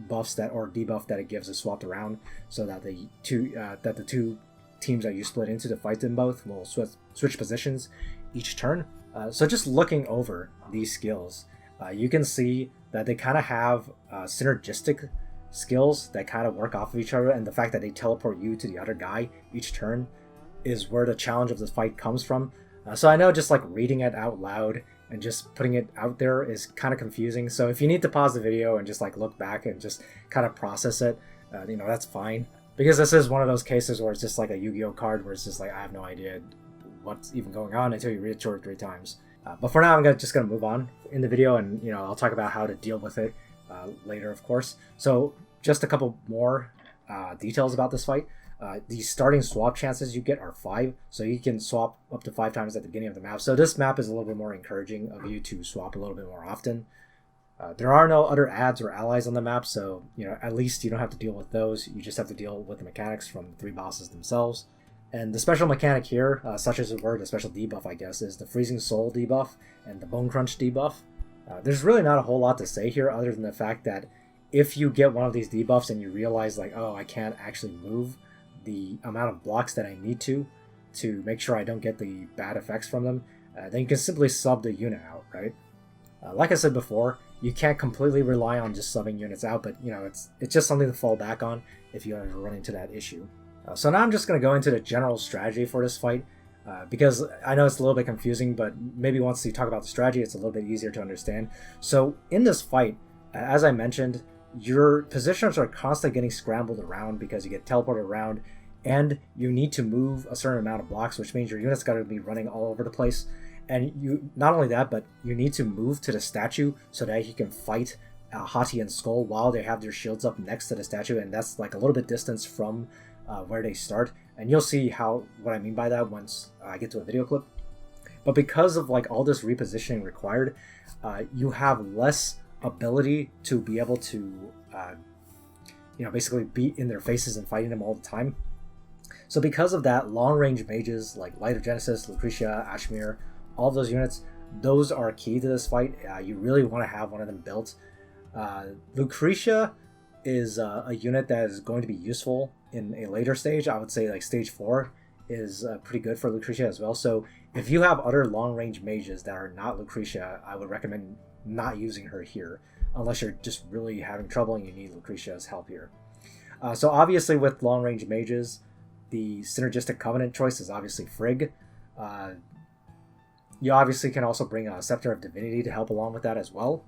Speaker 1: buffs that, or debuff that it gives, is swapped around, so that the two teams that you split into to fight them both will switch positions each turn. So just looking over these skills, you can see that they kind of have synergistic skills that kind of work off of each other, and the fact that they teleport you to the other guy each turn is where the challenge of this fight comes from. So I know just like reading it out loud and just putting it out there is kind of confusing, so if you need to pause the video and just like look back and just kind of process it, that's fine, because this is one of those cases where it's just like a Yu-Gi-Oh card where it's just like I have no idea what's even going on until you read it 2 or 3 times. But for now I'm just gonna move on in the video, and I'll talk about how to deal with it later, of course. So just a couple more details about this fight. The starting swap chances you get are 5, so you can swap up to 5 times at the beginning of the map. So this map is a little bit more encouraging of you to swap a little bit more often. There are no other adds or allies on the map, so at least you don't have to deal with those. You just have to deal with the mechanics from the 3 bosses themselves. And the special mechanic here, such as the word, the special debuff, I guess, is the Freezing Soul debuff and the Bone Crunch debuff. There's really not a whole lot to say here other than the fact that if you get one of these debuffs and you realize like, oh, I can't actually move the amount of blocks that I need to make sure I don't get the bad effects from them, then you can simply sub the unit out, right? Like I said before, you can't completely rely on just subbing units out, but it's just something to fall back on if you ever run into that issue. So now I'm just going to go into the general strategy for this fight, because I know it's a little bit confusing, but maybe once you talk about the strategy, it's a little bit easier to understand. So in this fight, as I mentioned, your positions are constantly getting scrambled around because you get teleported around, and you need to move a certain amount of blocks, which means your units got to be running all over the place. And you not only that, but you need to move to the statue so that you can fight Hati and Skull while they have their shields up next to the statue, and that's like a little bit distance from where they start. And you'll see what I mean by that once I get to a video clip. But because of like all this repositioning required, you have less ability to be able to basically be in their faces and fighting them all the time. So because of that, long range mages like Light of Genesis, Lucretia, Ashmere, all of those units, those are key to this fight. You really want to have one of them built. Lucretia is a unit that is going to be useful in a later stage. I would say like stage 4 is pretty good for Lucretia as well. So if you have other long range mages that are not Lucretia, I would recommend not using her here unless you're just really having trouble and you need Lucretia's help here. So obviously with long range mages, the synergistic covenant choice is obviously Frigg. You obviously can also bring a Scepter of Divinity to help along with that as well.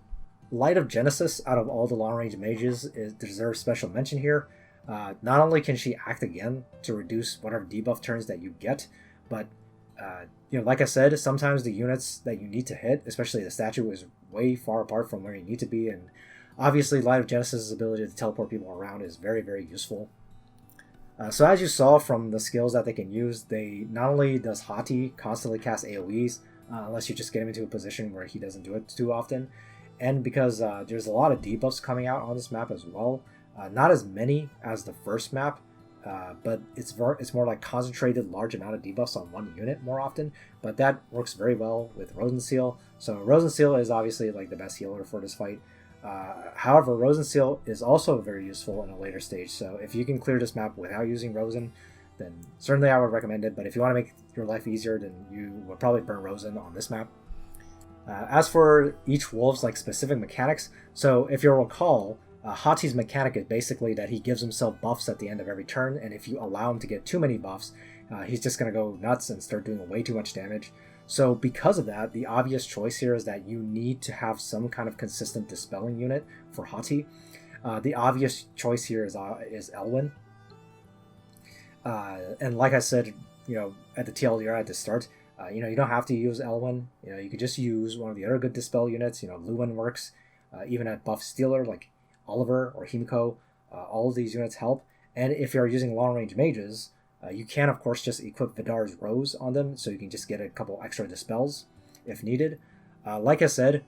Speaker 1: Light of Genesis, out of all the long range mages, deserves special mention here. Not only can she act again to reduce whatever debuff turns that you get, but like I said, sometimes the units that you need to hit, especially the statue, is way far apart from where you need to be, and obviously Light of Genesis' ability to teleport people around is very, very useful. So as you saw from the skills that they can use, not only does Hati constantly cast AoEs, unless you just get him into a position where he doesn't do it too often, and because there's a lot of debuffs coming out on this map as well. Not as many as the first map, but it's more like concentrated large amount of debuffs on one unit more often, but that works very well with Rosenseal. So Rosenseal is obviously like the best healer for this fight. However, Rosenseal is also very useful in a later stage, so if you can clear this map without using Rosen, then certainly I would recommend it, but if you want to make your life easier, then you would probably burn Rosen on this map. As for each wolf's like specific mechanics, so if you'll recall, Hati's mechanic is basically that he gives himself buffs at the end of every turn, and if you allow him to get too many buffs, he's just going to go nuts and start doing way too much damage. So because of that, the obvious choice here is that you need to have some kind of consistent dispelling unit for Hati. The obvious choice here is Elwyn. And like I said, at the TLDR at the start, You don't have to use Elwyn. You could just use one of the other good Dispel units. Luwin works, even at buff Stealer, like Oliver or Himiko. All of these units help. And if you're using long-range mages, you can, of course, just equip Vidar's Rose on them, so you can just get a couple extra Dispels if needed. Like I said,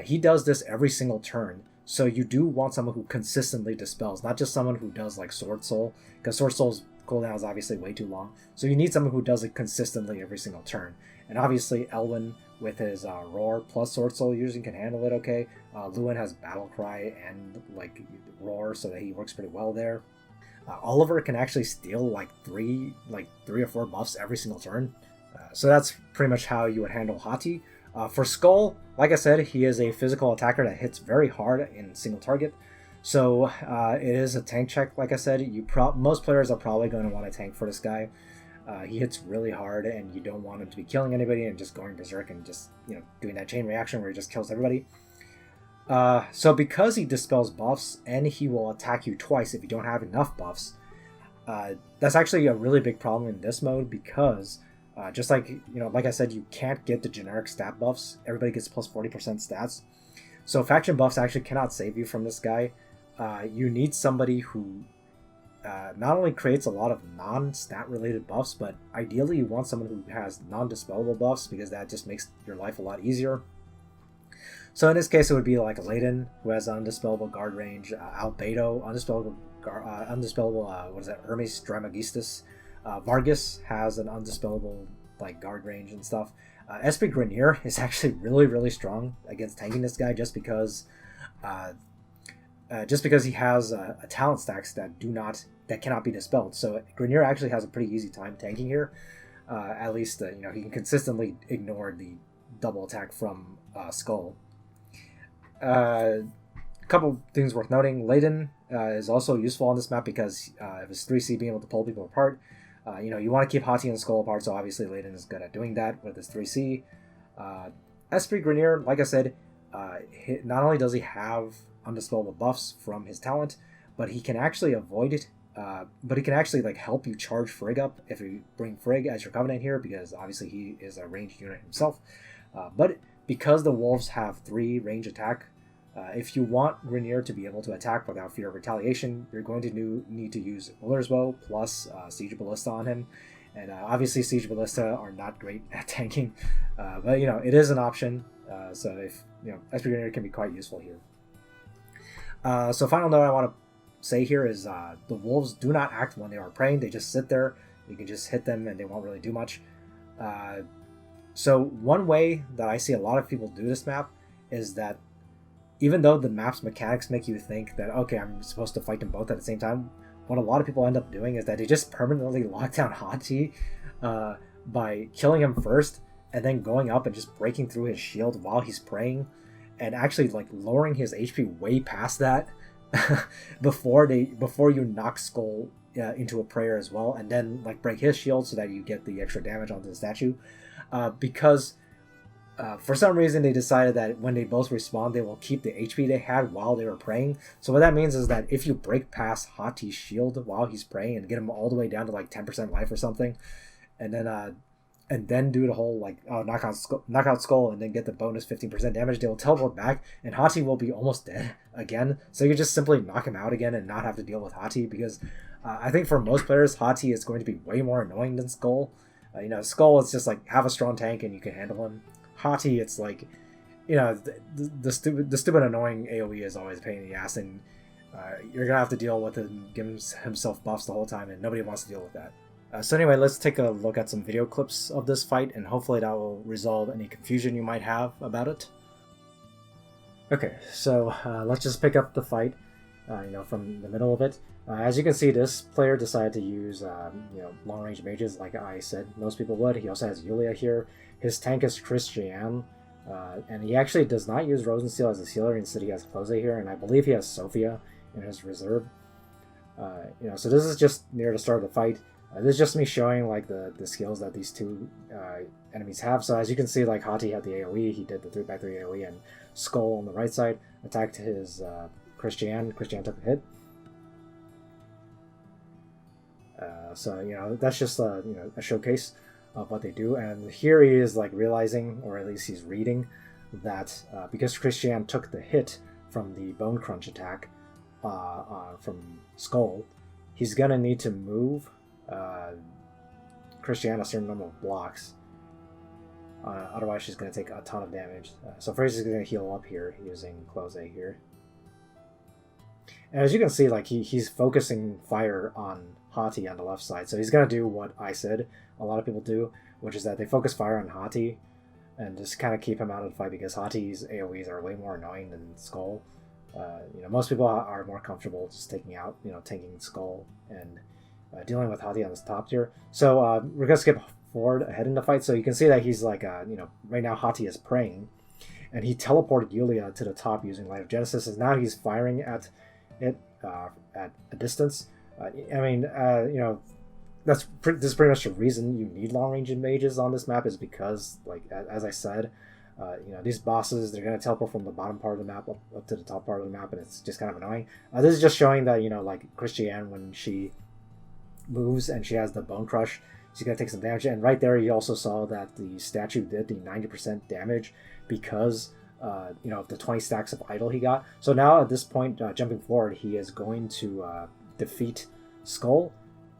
Speaker 1: he does this every single turn, so you do want someone who consistently Dispels, not just someone who does like Sword Soul, because Sword Soul's cooldown is obviously way too long. So you need someone who does it consistently every single turn. And obviously Elwyn with his Roar plus Sword Soul using can handle it okay. Luwin has Battle Cry and like Roar, so that he works pretty well there. Oliver can actually steal like three or four buffs every single turn. So that's pretty much how you would handle Hati. For Skull, like I said, he is a physical attacker that hits very hard in single target. So it is a tank check, like I said. Most players are probably going to want to tank for this guy. He hits really hard, and you don't want him to be killing anybody and just going berserk and just doing that chain reaction where he just kills everybody. So because he dispels buffs, and he will attack you twice if you don't have enough buffs, that's actually a really big problem in this mode, because just like like I said, you can't get the generic stat buffs. Everybody gets plus 40% stats. So faction buffs actually cannot save you from this guy. You need somebody who not only creates a lot of non-stat related buffs, but ideally you want someone who has non-dispellable buffs, because that just makes your life a lot easier. So in this case, it would be like Layden, who has undispellable guard range, Albedo, undispellable Hermes Trimegistus. Vargas has an undispellable like guard range and stuff. Esprit Grenier is actually really, really strong against tanking this guy, just because he has a talent stacks that cannot be dispelled. So Grenier actually has a pretty easy time tanking here. At least he can consistently ignore the double attack from Skull. A couple things worth noting: Layden is also useful on this map because of his 3C being able to pull people apart. You want to keep Hati and Skull apart, so obviously Layden is good at doing that with his 3C. Esprit Grenier, like I said, not only does he have undispellable buffs from his talent, but he can actually avoid it. But he can actually help you charge Frigg up if you bring Frigg as your Covenant here, because obviously he is a ranged unit himself. But because the Wolves have 3 range attack, if you want Grenier to be able to attack without fear of retaliation, you're going to need to use Miller's Bow plus Siege Ballista on him. And obviously Siege Ballista are not great at tanking, but it is an option. So if Esprit Grenier can be quite useful here. So final note I want to say here is the Wolves do not act when they are praying. They just sit there. You can just hit them and they won't really do much. So one way that I see a lot of people do this map is that even though the map's mechanics make you think that, okay, I'm supposed to fight them both at the same time, what a lot of people end up doing is that they just permanently lock down Hati by killing him first and then going up and just breaking through his shield while he's praying, and actually lowering his HP way past that before you knock Skull into a prayer as well, and then break his shield so that you get the extra damage onto the statue. Because for some reason they decided that when they both respawn, they will keep the HP they had while they were praying. So what that means is that if you break past Hati's shield while he's praying and get him all the way down to 10% life or something, and then do the whole knock out Skull and then get the bonus 15% damage, they will teleport back and Hati will be almost dead again. So you just simply knock him out again and not have to deal with Hati, because I think for most players Hati is going to be way more annoying than Skull. Skull is just have a strong tank and you can handle him. Hati, it's the stupid annoying AoE is always a pain in the ass, and you're gonna have to deal with him giving himself buffs the whole time, and nobody wants to deal with that. So anyway, let's take a look at some video clips of this fight, and hopefully that will resolve any confusion you might have about it. Okay, so let's just pick up the fight, from the middle of it. As you can see, this player decided to use, long-range mages, like I said most people would. He also has Yulia here. His tank is Christian, and he actually does not use Rosensteel as a sealer. Instead, he has Close here, and I believe he has Sophia in his reserve. So this is just near the start of the fight. This is just me showing the skills that these two enemies have. So as you can see, Hati had the AoE, he did the 3x3 AoE, and Skull on the right side attacked his Christian. Christian took a hit. So that's just a showcase. of what they do. And here he is like realizing, or at least he's reading, that because Christian took the hit from the Bone Crunch attack from Skull, he's gonna need to move Christian a certain number of blocks. Otherwise, she's gonna take a ton of damage. So first, he's gonna heal up here using Close A here. And as you can see, like he's focusing fire on Hati on the left side. So he's gonna do what I said a lot of people do, which is that they focus fire on Hati and just kind of keep him out of the fight, because Hati's AoEs are way more annoying than Skull. Most people are more comfortable just taking Skull and dealing with Hati on this top tier. So we're gonna skip forward ahead in the fight. So you can see that he's like, right now Hati is praying, and he teleported Yulia to the top using Light of Genesis, and now he's firing at it at a distance. This is pretty much the reason you need long-range mages on this map, is because, like, as I said, these bosses, they're going to teleport from the bottom part of the map up to the top part of the map, and it's just kind of annoying. This is just showing that, like Christiane, when she moves and she has the Bone Crush, she's going to take some damage. And right there, you also saw that the statue did the 90% damage because of the 20 stacks of idol he got. So now at this point, jumping forward, he is going to defeat Skull.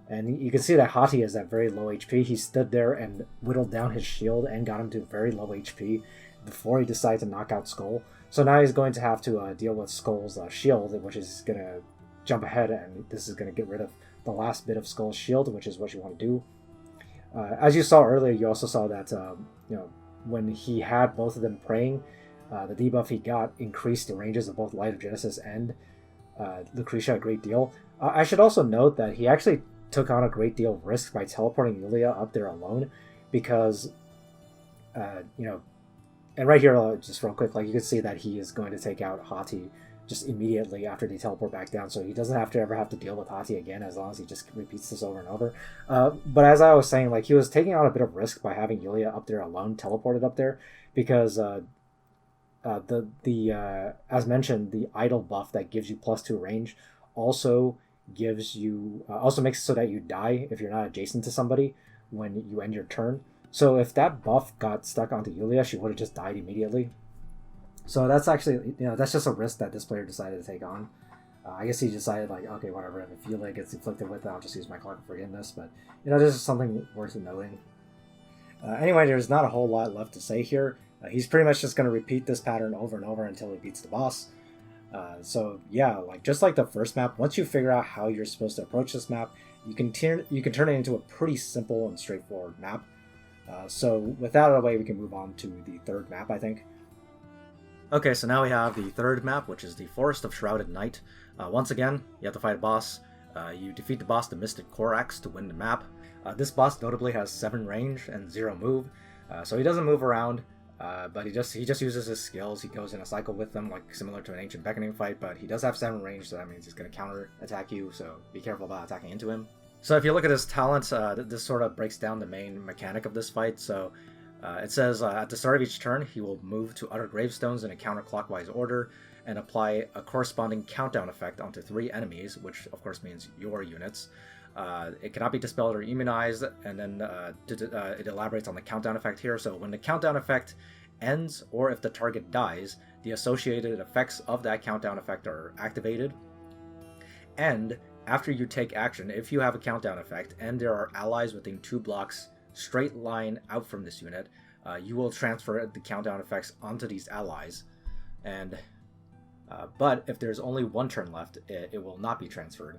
Speaker 1: And you can see that Hati is at very low HP. He stood there and whittled down his shield and got him to very low HP before he decided to knock out Skull. So now he's going to have to deal with Skull's shield, which is going to jump ahead, and this is going to get rid of the last bit of Skull's shield, which is what you want to do. As you saw earlier, you also saw that when he had both of them praying, the debuff he got increased the ranges of both Light of Genesis and Lucretia a great deal. I should also note that he actually took on a great deal of risk by teleporting Yulia up there alone, because and right here, just real quick, like you can see that he is going to take out Hati just immediately after they teleport back down, so he doesn't have to deal with Hati again, as long as he just repeats this over and over. But as I was saying, like, he was taking on a bit of risk by having Yulia up there alone, teleported up there, because as mentioned, the idle buff that gives you +2 range also makes it so that you die if you're not adjacent to somebody when you end your turn. So if that buff got stuck onto Yulia, she would have just died immediately. So that's actually, that's just a risk that this player decided to take on. I guess he decided, like, okay, whatever, if Yulia gets inflicted with it, I'll just use my Clock of Forgiveness. But, this is something worth noting. Anyway, there's not a whole lot left to say here. He's pretty much just going to repeat this pattern over and over until he beats the boss. So yeah, just like the first map, once you figure out how you're supposed to approach this map, you can turn it into a pretty simple and straightforward map. So with that out of the way, we can move on to the third map, I think. Okay, so now we have the third map, which is the Forest of Shrouded Night. Once again, you have to fight a boss. You defeat the boss, the Mystic Korax, to win the map. This boss notably has 7 range and 0 move, so he doesn't move around. But he just uses his skills. He goes in a cycle with them, like similar to an Ancient Beckoning fight, but he does have 7 range, so that means he's going to counter attack you, so be careful about attacking into him. So if you look at his talents, this sort of breaks down the main mechanic of this fight. So it says at the start of each turn, he will move to utter gravestones in a counterclockwise order and apply a corresponding countdown effect onto 3 enemies, which of course means your units. It cannot be dispelled or immunized, and then it elaborates on the countdown effect here. So when the countdown effect ends, or if the target dies, the associated effects of that countdown effect are activated. And after you take action, if you have a countdown effect and there are allies within 2 blocks straight line out from this unit, you will transfer the countdown effects onto these allies. And but if there's only 1 turn left, it will not be transferred.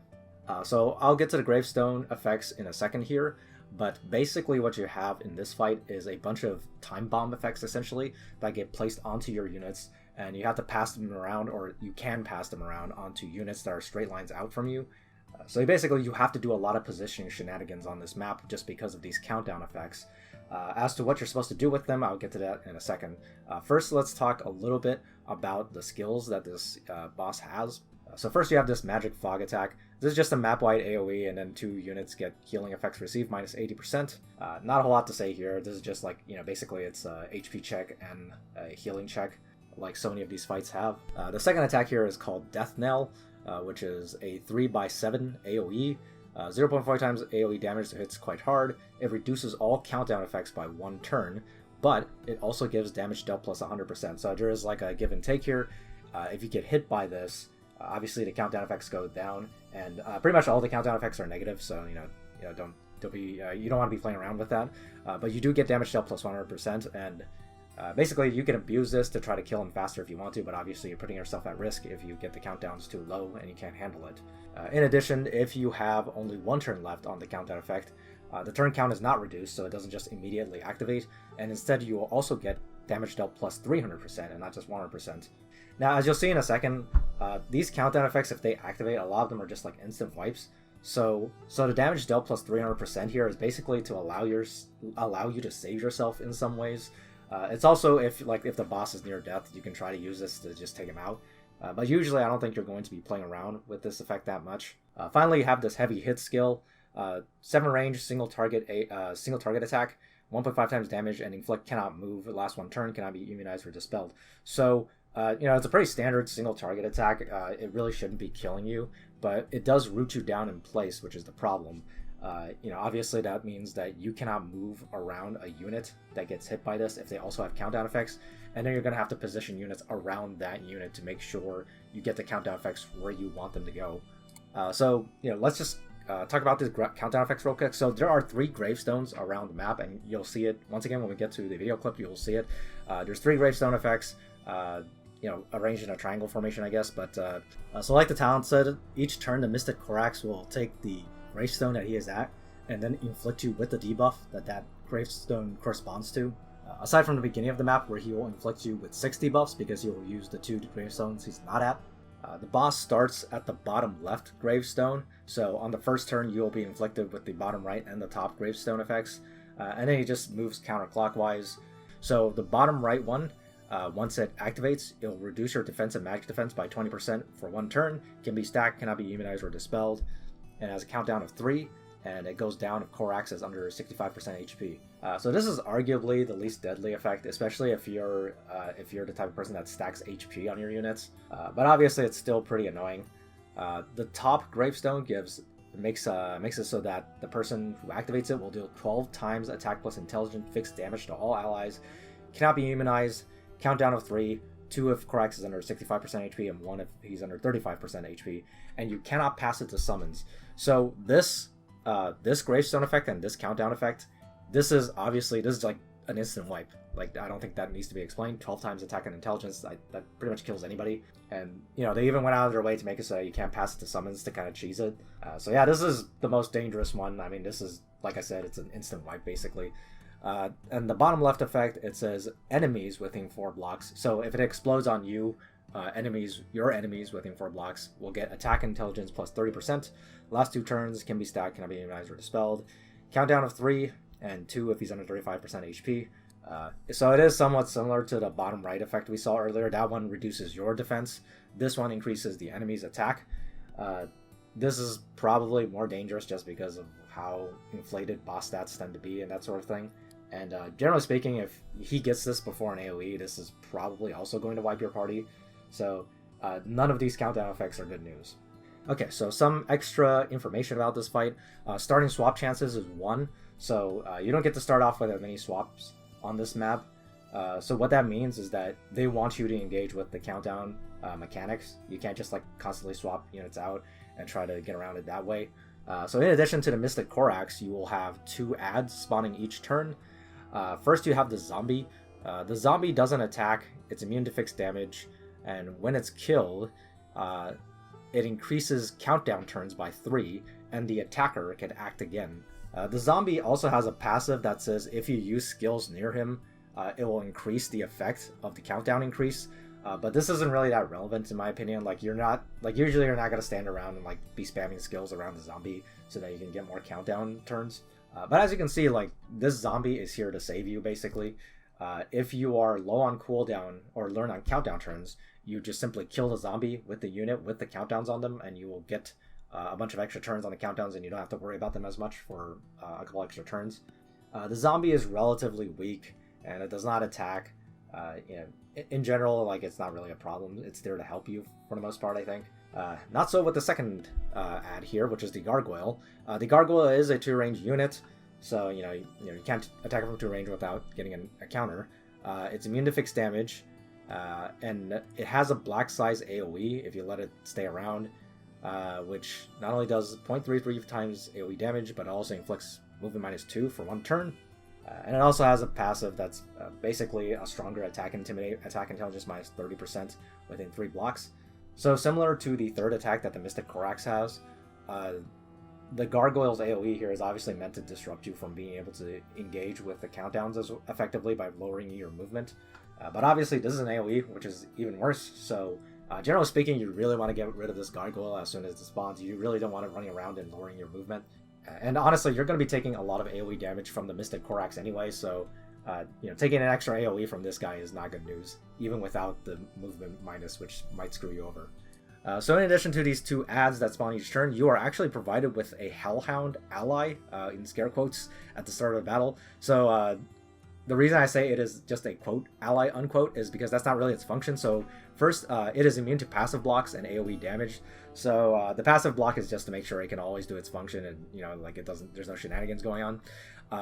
Speaker 1: So I'll get to the gravestone effects in a second here, but basically what you have in this fight is a bunch of time bomb effects, essentially, that get placed onto your units, and you have to pass them around, or you can pass them around onto units that are straight lines out from you. So basically you have to do a lot of positioning shenanigans on this map just because of these countdown effects. As to what you're supposed to do with them, I'll get to that in a second. First, let's talk a little bit about the skills that this boss has. So first you have this Magic Fog attack. This is just a map-wide AoE, and then 2 units get healing effects received minus 80%. Not a whole lot to say here. This is just like, basically it's a HP check and a healing check, like so many of these fights have. The second attack here is called Death Knell, which is a 3x7 AoE. 0.5 times AoE damage, so hits quite hard. It reduces all countdown effects by 1 turn, but it also gives damage dealt plus 100%. So there is like a give and take here. If you get hit by this, obviously the countdown effects go down, and pretty much all the countdown effects are negative. So don't be you don't want to be playing around with that. But you do get damage dealt plus 100%, and basically you can abuse this to try to kill him faster if you want to, but obviously you're putting yourself at risk if you get the countdowns too low and you can't handle it. In addition, if you have only 1 turn left on the countdown effect, the turn count is not reduced, so it doesn't just immediately activate, and instead you will also get damage dealt plus 300% and not just 100%. Now, as you'll see in a second, these countdown effects, if they activate, a lot of them are just like instant wipes. So the damage dealt plus 300% here is basically to allow you to save yourself in some ways. It's also if the boss is near death, you can try to use this to just take him out. But usually I don't think you're going to be playing around with this effect that much. Finally, you have this heavy hit skill. 7 range, single target attack, 1.5 times damage, and inflict cannot move. The last 1 turn cannot be immunized or dispelled. So it's a pretty standard single target attack. It really shouldn't be killing you, but it does root you down in place, which is the problem. Obviously that means that you cannot move around a unit that gets hit by this if they also have countdown effects, and then you're going to have to position units around that unit to make sure you get the countdown effects where you want them to go. Let's just talk about these countdown effects real quick. So there are 3 gravestones around the map, and you'll see it once again when we get to the video clip. You'll see it. There's 3 gravestone effects, arranged in a triangle formation, I guess. But so like the talent said, each turn the Mystic Korax will take the gravestone that he is at and then inflict you with the debuff that gravestone corresponds to. Aside from the beginning of the map, where he will inflict you with 6 debuffs because he will use the 2 gravestones he's not at. The boss starts at the bottom left gravestone, so on the first turn you will be inflicted with the bottom right and the top gravestone effects, and then he just moves counterclockwise. So the bottom right one, once it activates, it will reduce your defense and magic defense by 20% for 1 turn, can be stacked, cannot be immunized or dispelled, and has a countdown of 3, and it goes down if Korax is under 65% HP. So this is arguably the least deadly effect, especially if you're the type of person that stacks HP on your units. But obviously it's still pretty annoying. The top gravestone makes it so that the person who activates it will deal 12 times attack plus intelligence fixed damage to all allies, cannot be immunized, countdown of 3, 2 if Korax is under 65% HP, and 1 if he's under 35% HP, and you cannot pass it to summons. So this gravestone effect and this countdown effect, this is like an instant wipe. Like, I don't think that needs to be explained. 12 times attack and intelligence, that pretty much kills anybody. And they even went out of their way to make it so you can't pass it to summons to kind of cheese it. So yeah, this is the most dangerous one. I mean, this is, like I said, it's an instant wipe basically. And the bottom left effect, it says enemies within 4 blocks. So if it explodes on you, your enemies within 4 blocks will get attack intelligence plus 30%. Last 2 turns can be stacked, cannot be immunized or dispelled. Countdown of 3 and 2 if he's under 35% HP. So it is somewhat similar to the bottom right effect we saw earlier. That one reduces your defense. This one increases the enemy's attack. This is probably more dangerous just because of how inflated boss stats tend to be and that sort of thing. And generally speaking, if he gets this before an AoE, this is probably also going to wipe your party. So none of these countdown effects are good news. Okay, so some extra information about this fight. Starting swap chances is 1, so you don't get to start off with as many swaps on this map. So what that means is that they want you to engage with the countdown mechanics. You can't just like constantly swap units out and try to get around it that way. So in addition to the Mystic Korax, you will have 2 adds spawning each turn. First you have the zombie. The zombie doesn't attack, it's immune to fixed damage, and when it's killed, it increases countdown turns by 3, and the attacker can act again. The zombie also has a passive that says if you use skills near him, it will increase the effect of the countdown increase. But this isn't really that relevant in my opinion. Usually you're not gonna stand around and be spamming skills around the zombie so that you can get more countdown turns. But as you can see, this zombie is here to save you basically. If you are low on cooldown or learn on countdown turns, you just simply kill the zombie with the unit with the countdowns on them, and you will get a bunch of extra turns on the countdowns, and you don't have to worry about them as much for a couple extra turns. The zombie is relatively weak, and it does not attack. In general, it's not really a problem. It's there to help you for the most part, I think. Not so with the second ad here, which is the Gargoyle. The Gargoyle is a 2-range unit, so you can't attack from 2 range without getting a counter. It's immune to fixed damage, and it has a black size AoE if you let it stay around, which not only does 0.33 times AoE damage, but it also inflicts movement -2 for 1 turn. And it also has a passive that's basically a stronger attack intelligence -30% within 3 blocks. So similar to the third attack that the Mystic Corax has, the Gargoyle's AoE here is obviously meant to disrupt you from being able to engage with the countdowns as effectively by lowering your movement. But obviously this is an AoE, which is even worse, so generally speaking, you really want to get rid of this Gargoyle as soon as it spawns. You really don't want it running around and lowering your movement. And honestly, you're going to be taking a lot of AoE damage from the Mystic Corax anyway, so taking an extra AoE from this guy is not good news, even without the movement minus, which might screw you over. So in addition to these 2 ads that spawn each turn, you are actually provided with a Hellhound ally, in scare quotes, at the start of the battle. So the reason I say it is just a quote ally unquote is because that's not really its function. So first, it is immune to passive blocks and AoE damage. So the passive block is just to make sure it can always do its function, and there's no shenanigans going on.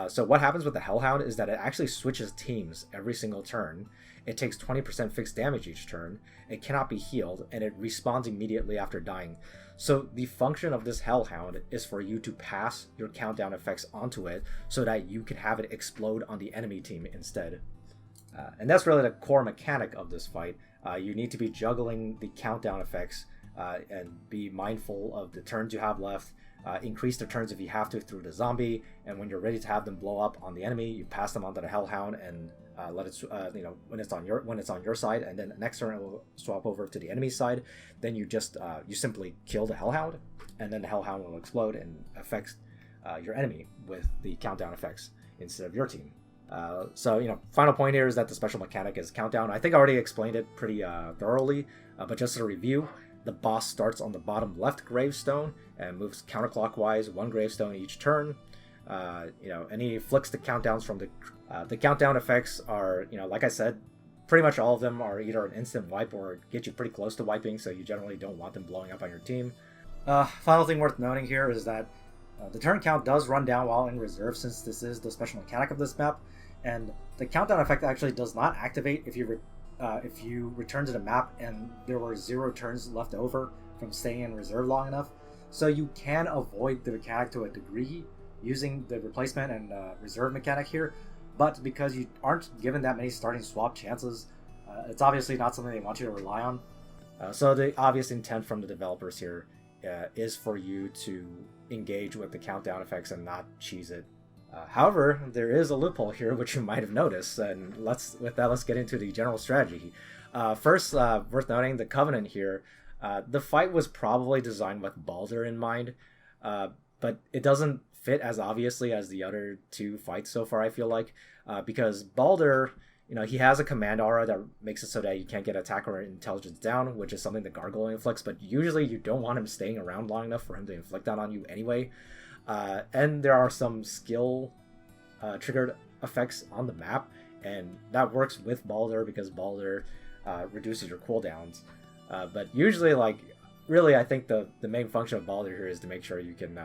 Speaker 1: So what happens with the Hellhound is that it actually switches teams every single turn. It takes 20% fixed damage each turn. It cannot be healed, and it respawns immediately after dying. So the function of this Hellhound is for you to pass your countdown effects onto it so that you can have it explode on the enemy team instead. And that's really the core mechanic of this fight. You need to be juggling the countdown effects and be mindful of the turns you have left. Increase the turns if you have to through the zombie, and when you're ready to have them blow up on the enemy, you pass them onto the Hellhound and let it when it's on your side, and then next turn it will swap over to the enemy side. Then you just you simply kill the Hellhound, and then the Hellhound will explode and affect your enemy with the countdown effects instead of your team. So final point here is that the special mechanic is countdown. I think I already explained it pretty thoroughly, but just a review. The boss starts on the bottom left gravestone and moves counterclockwise 1 gravestone each turn. And he flicks the countdowns from the countdown effects are, like I said, pretty much all of them are either an instant wipe or get you pretty close to wiping, so you generally don't want them blowing up on your team. Final thing worth noting here is that the turn count does run down while in reserve, since this is the special mechanic of this map, and the countdown effect actually does not activate if you return to the map and there were 0 turns left over from staying in reserve long enough. So you can avoid the mechanic to a degree using the replacement and reserve mechanic here, but because you aren't given that many starting swap chances, it's obviously not something they want you to rely on. So the obvious intent from the developers here is for you to engage with the countdown effects and not cheese it. However, there is a loophole here, which you might have noticed, and let's get into the general strategy. First, worth noting, the Covenant here, the fight was probably designed with Baldur in mind, but it doesn't fit as obviously as the other 2 fights so far, I feel like, because Baldur, he has a command aura that makes it so that you can't get attack or intelligence down, which is something the Gargoyle inflicts, but usually you don't want him staying around long enough for him to inflict that on you anyway. And there are some skill triggered effects on the map, and that works with Baldur because Baldur reduces your cooldowns. But usually, really, I think the main function of Baldur here is to make sure you can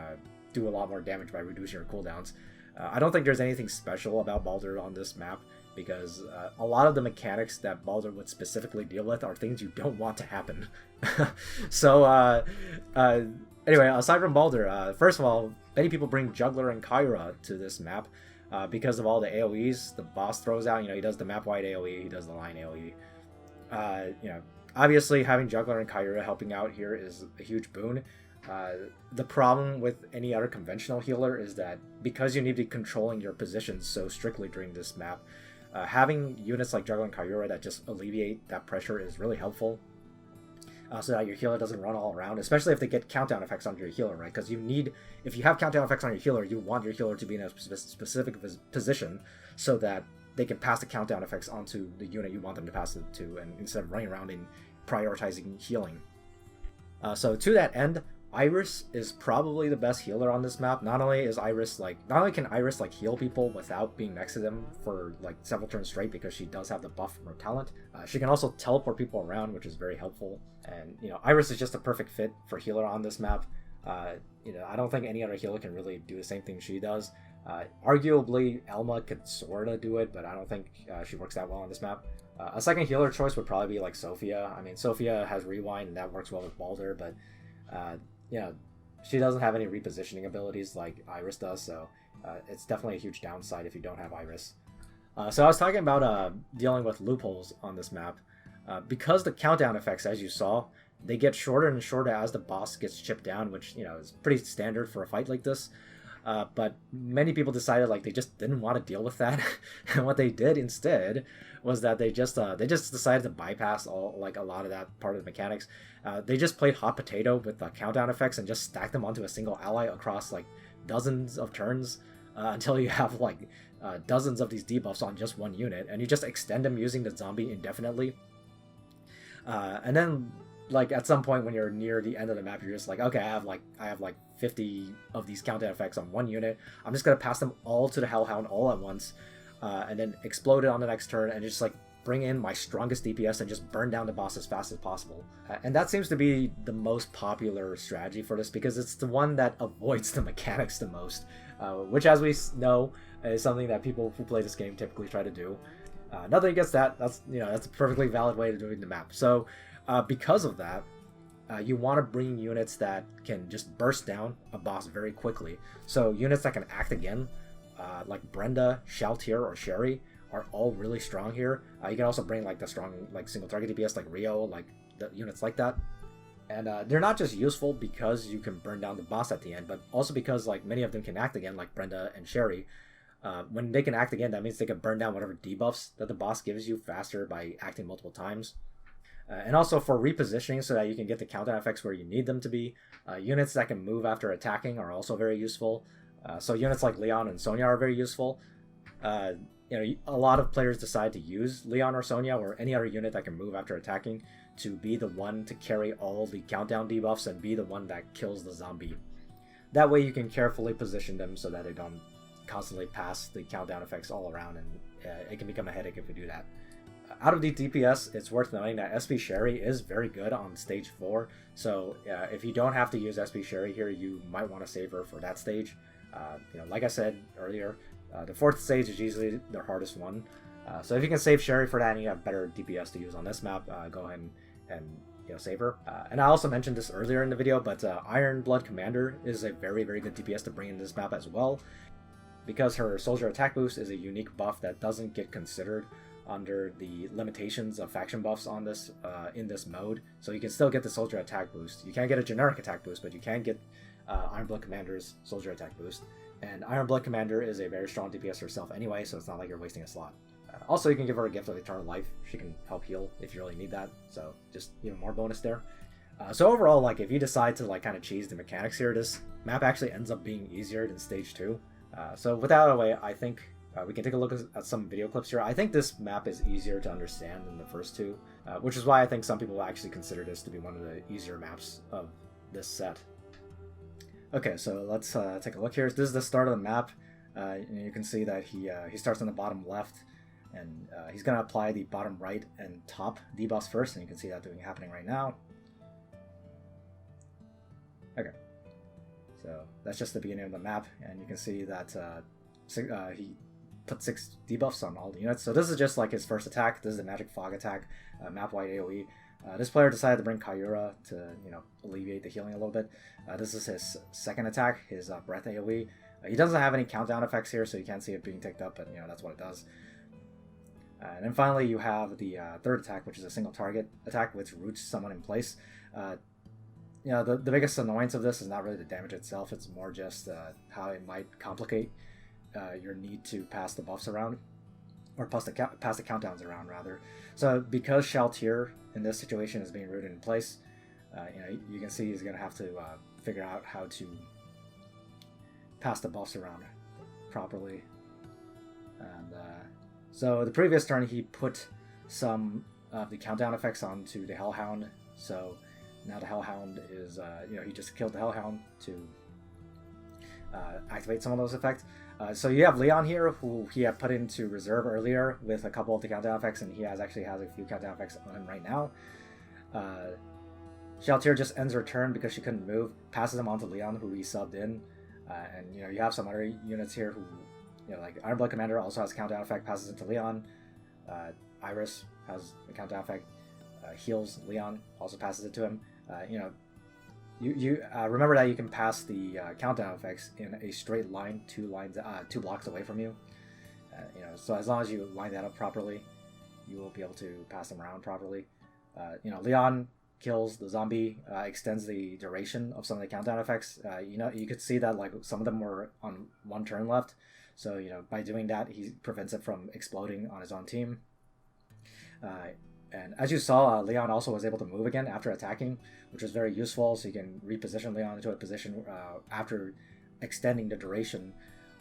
Speaker 1: do a lot more damage by reducing your cooldowns. I don't think there's anything special about Baldur on this map, because a lot of the mechanics that Baldur would specifically deal with are things you don't want to happen. So, anyway, aside from Baldur, first of all, many people bring Juggler and Kyra to this map because of all the AoEs the boss throws out. He does the map-wide AoE, he does the line AoE. Obviously, having Juggler and Kyra helping out here is a huge boon. The problem with any other conventional healer is that because you need to be controlling your positions so strictly during this map, having units like Juggler and Kyra that just alleviate that pressure is really helpful. So that your healer doesn't run all around, especially if they get countdown effects on your healer, right? Because if you have countdown effects on your healer, you want your healer to be in a specific position so that they can pass the countdown effects onto the unit you want them to pass it to, and instead of running around and prioritizing healing. So to that end, Iris is probably the best healer on this map. Not only can Iris like heal people without being next to them for like several turns straight, because she does have the buff from her talent. She can also teleport people around, which is very helpful. And Iris is just a perfect fit for healer on this map. I don't think any other healer can really do the same thing she does. Arguably, Elma could sorta do it, but I don't think she works that well on this map. A second healer choice would probably be like Sophia. I mean, Sophia has rewind and that works well with Baldur, but she doesn't have any repositioning abilities like Iris does, so it's definitely a huge downside if you don't have Iris. So I was talking about dealing with loopholes on this map. Because the countdown effects, as you saw, they get shorter and shorter as the boss gets chipped down, which is pretty standard for a fight like this. But many people decided like they just didn't want to deal with that, and what they did instead was that they just decided to bypass all like a lot of that part of the mechanics. They just played hot potato with the countdown effects and just stacked them onto a single ally across like dozens of turns until you have like dozens of these debuffs on just one unit, and you just extend them using the zombie indefinitely. And then like at some point when you're near the end of the map, you're just like, okay, I have like 50 of these countdown effects on one unit. I'm just gonna pass them all to the Hellhound all at once, and then explode it on the next turn, and just like bring in my strongest DPS and just burn down the boss as fast as possible. And that seems to be the most popular strategy for this, because it's the one that avoids the mechanics the most, which, as we know, is something that people who play this game typically try to do. Nothing against that. That's a perfectly valid way to doing the map. So because of that, you want to bring units that can just burst down a boss very quickly. So units that can act again, like Brenda, Shaltir, or Sherry, are all really strong here. You can also bring like the strong like single target DPS like Rio, like the units like that. And they're not just useful because you can burn down the boss at the end, but also because like many of them can act again, like Brenda and Sherry. When they can act again, that means they can burn down whatever debuffs that the boss gives you faster by acting multiple times. And also for repositioning, so that you can get the countdown effects where you need them to be. Units that can move after attacking are also very useful. So units like Leon and Sonya are very useful. A lot of players decide to use Leon or Sonya or any other unit that can move after attacking to be the one to carry all the countdown debuffs and be the one that kills the zombie. That way you can carefully position them so that they don't constantly pass the countdown effects all around, and it can become a headache if you do that. Out of the DPS, it's worth noting that SP Sherry is very good on stage 4, so if you don't have to use SP Sherry here, you might want to save her for that stage. Like I said earlier, the 4th stage is usually the hardest one, so if you can save Sherry for that and you have better DPS to use on this map, go ahead and save her. And I also mentioned this earlier in the video, but Iron Blood Commander is a very, very good DPS to bring in this map as well, because her soldier attack boost is a unique buff that doesn't get considered under the limitations of faction buffs on this in this mode. So you can still get the soldier attack boost. You can't get a generic attack boost, but you can get Iron Blood Commander's soldier attack boost. And Iron Blood Commander is a very strong DPS herself anyway, so it's not like you're wasting a slot. Also, you can give her a gift of eternal life. She can help heal if you really need that, so just even more bonus there. So overall, like if you decide to like kind of cheese the mechanics here, this map actually ends up being easier than stage 2. So with that out of the way, I think we can take a look at some video clips here. I think this map is easier to understand than the first two, which is why I think some people actually consider this to be one of the easier maps of this set. Okay, so let's take a look here. This is the start of the map. And you can see that he starts on the bottom left, and he's going to apply the bottom right and top debuffs first, and you can see that happening right now. Okay, so that's just the beginning of the map, and you can see that he put 6 debuffs on all the units. So this is just like his first attack. This is the Magic Fog attack, map-wide AoE. This player decided to bring Kyura to alleviate the healing a little bit. This is his second attack, his Breath AoE. He doesn't have any countdown effects here, so you can't see it being ticked up, but that's what it does. And then finally you have the third attack, which is a single target attack, which roots someone in place. The biggest annoyance of this is not really the damage itself, it's more just how it might complicate your need to pass the buffs around, or pass the countdowns around, rather. So because Shaltir in this situation is being rooted in place, you can see he's going to have to figure out how to pass the buffs around properly. And so the previous turn he put some of the countdown effects onto the Hellhound, so now the Hellhound is, he just killed the Hellhound to activate some of those effects. So you have Leon here, who he had put into reserve earlier with a couple of the countdown effects, and he actually has a few countdown effects on him right now. Shaltir just ends her turn because she couldn't move, passes him on to Leon, who he subbed in, and you have some other units here who, like Ironblood Commander also has a countdown effect, passes it to Leon. Iris has a countdown effect, heals Leon, also passes it to him. You remember that you can pass the countdown effects in a straight line, 2 blocks away from you. So as long as you line that up properly, you will be able to pass them around properly. Leon kills the zombie, extends the duration of some of the countdown effects. You could see that like some of them were on 1 turn left. So by doing that, he prevents it from exploding on his own team. And as you saw, Leon also was able to move again after attacking, which was very useful. So you can reposition Leon into a position after extending the duration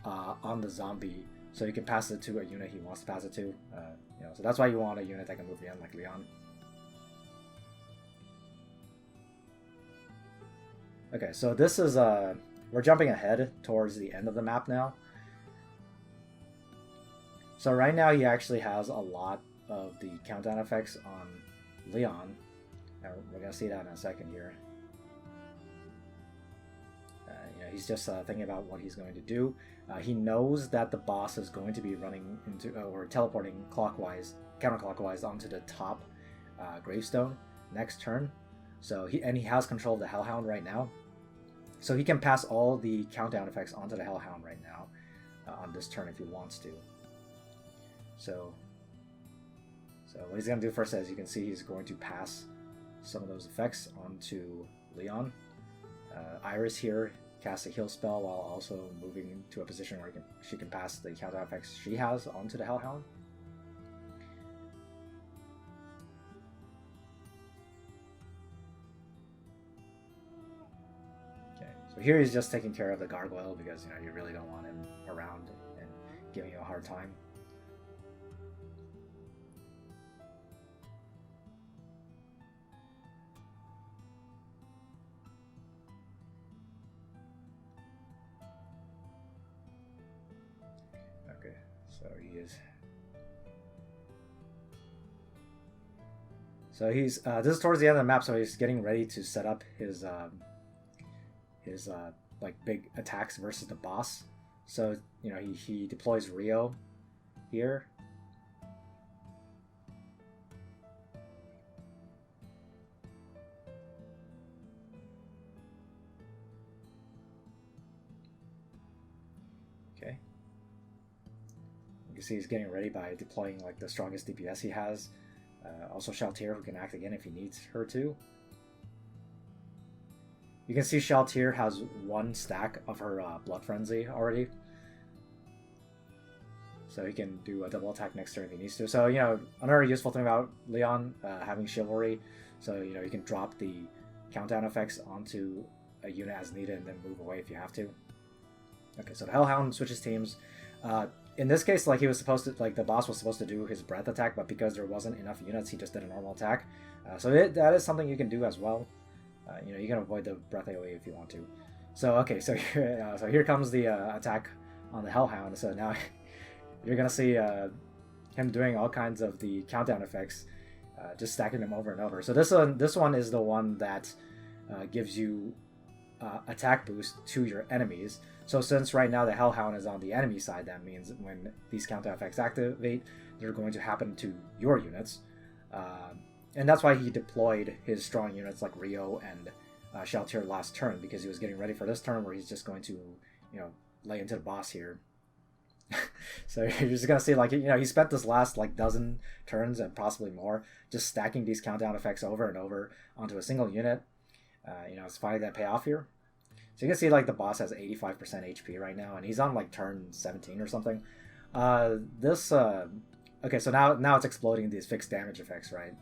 Speaker 1: on the zombie, so you can pass it to a unit he wants to pass it to. So that's why you want a unit that can move in like Leon. Okay, so this is we're jumping ahead towards the end of the map now. So right now he actually has a lot of the countdown effects on Leon. We're gonna see that in a second here. He's just thinking about what he's going to do. He knows that the boss is going to be running into or teleporting counterclockwise onto the top gravestone next turn. So he has control of the Hellhound right now. So he can pass all the countdown effects onto the Hellhound right now on this turn if he wants to. So what he's going to do first, as you can see, he's going to pass some of those effects onto Leon. Iris here casts a heal spell while also moving to a position where she can pass the countdown effects she has onto the Hellhound. Okay, so here he's just taking care of the gargoyle because you really don't want him around and giving you a hard time. So he is. So he's. This is towards the end of the map, so he's getting ready to set up his like big attacks versus the boss. So he deploys Rio here. Okay. You can see he's getting ready by deploying like the strongest DPS he has. Also Shaltir, who can act again if he needs her to. You can see Shaltir has 1 stack of her Blood Frenzy already. So he can do a double attack next turn if he needs to. So, another useful thing about Leon having Chivalry. So, you can drop the countdown effects onto a unit as needed and then move away if you have to. Okay, so the Hellhound switches teams. In this case, like he was supposed to, like the boss was supposed to do his breath attack, but because there wasn't enough units, he just did a normal attack. So that is something you can do as well. You can avoid the breath AoE if you want to. So okay, so here comes the attack on the Hellhound. So now you're gonna see him doing all kinds of the countdown effects, just stacking them over and over. So this one is the one that gives you attack boost to your enemies. So since right now the Hellhound is on the enemy side, that means when these countdown effects activate, they're going to happen to your units. And that's why he deployed his strong units like Rio and Shaltir last turn, because he was getting ready for this turn where he's just going to, lay into the boss here. So you're just going to see, like, he spent this last, like, dozen turns and possibly more just stacking these countdown effects over and over onto a single unit. It's finally going to pay off here. So you can see, like, the boss has 85% HP right now, and he's on, like, turn 17 or something. Okay, so now it's exploding these fixed damage effects, right?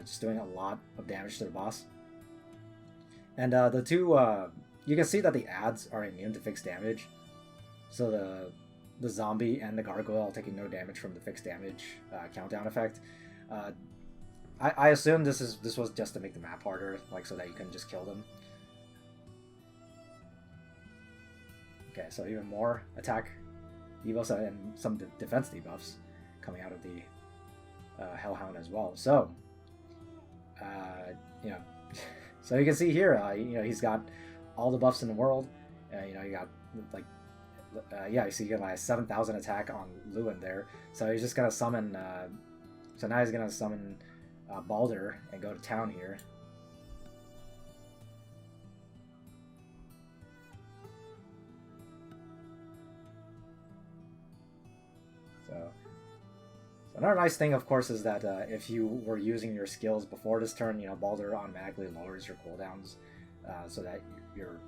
Speaker 1: Just doing a lot of damage to the boss. And the two, you can see that the adds are immune to fixed damage. So the zombie and the gargoyle are taking no damage from the fixed damage countdown effect. I assume this was just to make the map harder, like so that you couldn't just kill them. Okay, so even more attack debuffs and some defense debuffs coming out of the Hellhound as well. So, you know, so you can see here, you know, he's got all the buffs in the world. You know, you got like, yeah, you see you get like a 7,000 attack on Lewin there. So he's just gonna summon. So now he's gonna summon Balder and go to town here. So another nice thing, of course, is that if you were using your skills before this turn, you know, Balder automatically lowers your cooldowns so that you're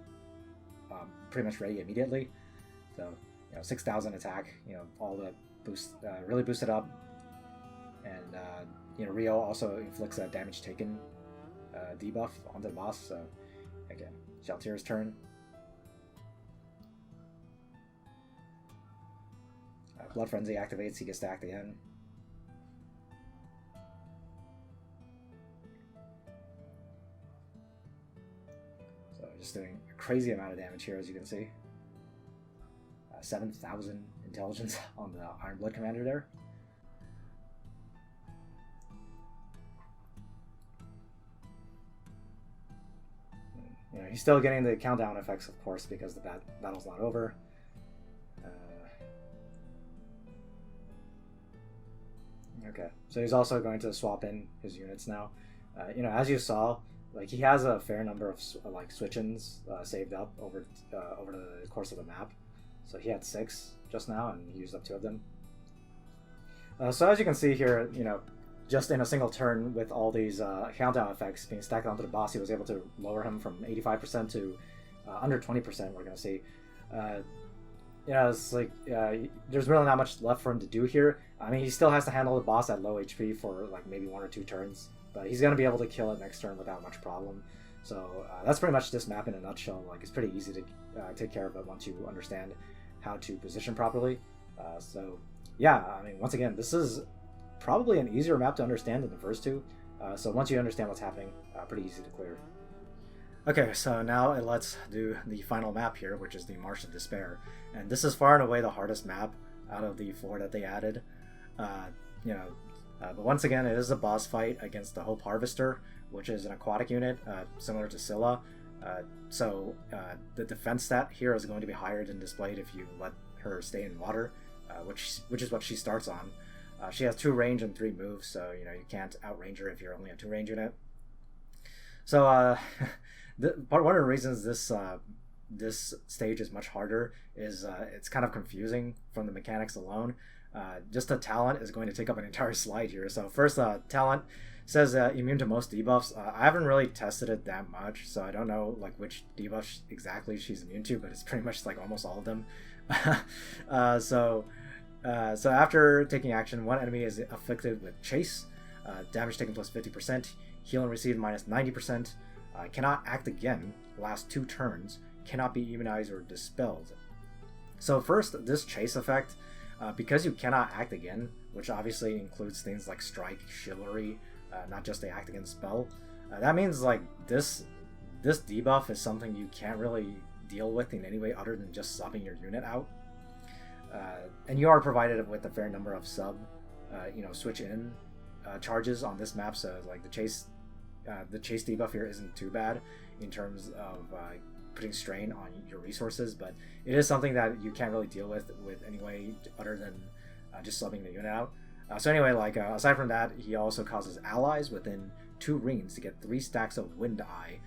Speaker 1: pretty much ready immediately. So, you know, 6,000 attack, you know, all the boost, really boosted up. And, you know, Rio also inflicts a damage taken debuff onto the boss. So, again, Shaltir's turn. Blood Frenzy activates, he gets to act again. So, just doing a crazy amount of damage here, as you can see. 7,000 intelligence on the Iron Blood Commander there. You know, he's still getting the countdown effects, of course, because the battle's not over. Okay, so he's also going to swap in his units now. You know, as you saw, like he has a fair number of like switch-ins saved up over the course of the map. So he had 6 just now, and he used up 2 of them. So as you can see here, you know, just in a single turn with all these countdown effects being stacked onto the boss, he was able to lower him from 85% to under 20%, we're going to see. Yeah, it's like there's really not much left for him to do here. I mean, he still has to handle the boss at low HP for like maybe 1 or 2 turns, but he's going to be able to kill it next turn without much problem. So that's pretty much this map in a nutshell. Like, it's pretty easy to take care of it once you understand how to position properly. So yeah, I mean, once again, this is probably an easier map to understand than the first 2. So once you understand what's happening, pretty easy to clear. Okay, so now let's do the final map here, which is the Marsh of Despair. And this is far and away the hardest map out of the 4 that they added. You know, but once again, it is a boss fight against the Hope Harvester, which is an aquatic unit similar to Scylla. So the defense stat here is going to be higher than displayed if you let her stay in water, which is what she starts on. She has 2 range and 3 moves, so you know you can't outrange her if you're only a 2 range unit. So one of the reasons this stage is much harder is it's kind of confusing from the mechanics alone. Just a talent is going to take up an entire slide here. So first, talent says immune to most debuffs. I haven't really tested it that much, so I don't know like which debuff exactly she's immune to, but it's pretty much like almost all of them. So after taking action, one enemy is afflicted with Chase, damage taken plus 50%, healing received minus 90%, cannot act again, last 2 turns, cannot be immunized or dispelled. So first, this Chase effect, because you cannot act again, which obviously includes things like Strike, Chivalry, not just the act again spell, that means like this debuff is something you can't really deal with in any way other than just subbing your unit out. And you are provided with a fair number of you know, switch in charges on this map, so like the chase debuff here isn't too bad in terms of putting strain on your resources, but it is something that you can't really deal with any way other than just subbing the unit out. So anyway, like aside from that, he also causes allies within 2 rings to get 3 stacks of Wind Eye.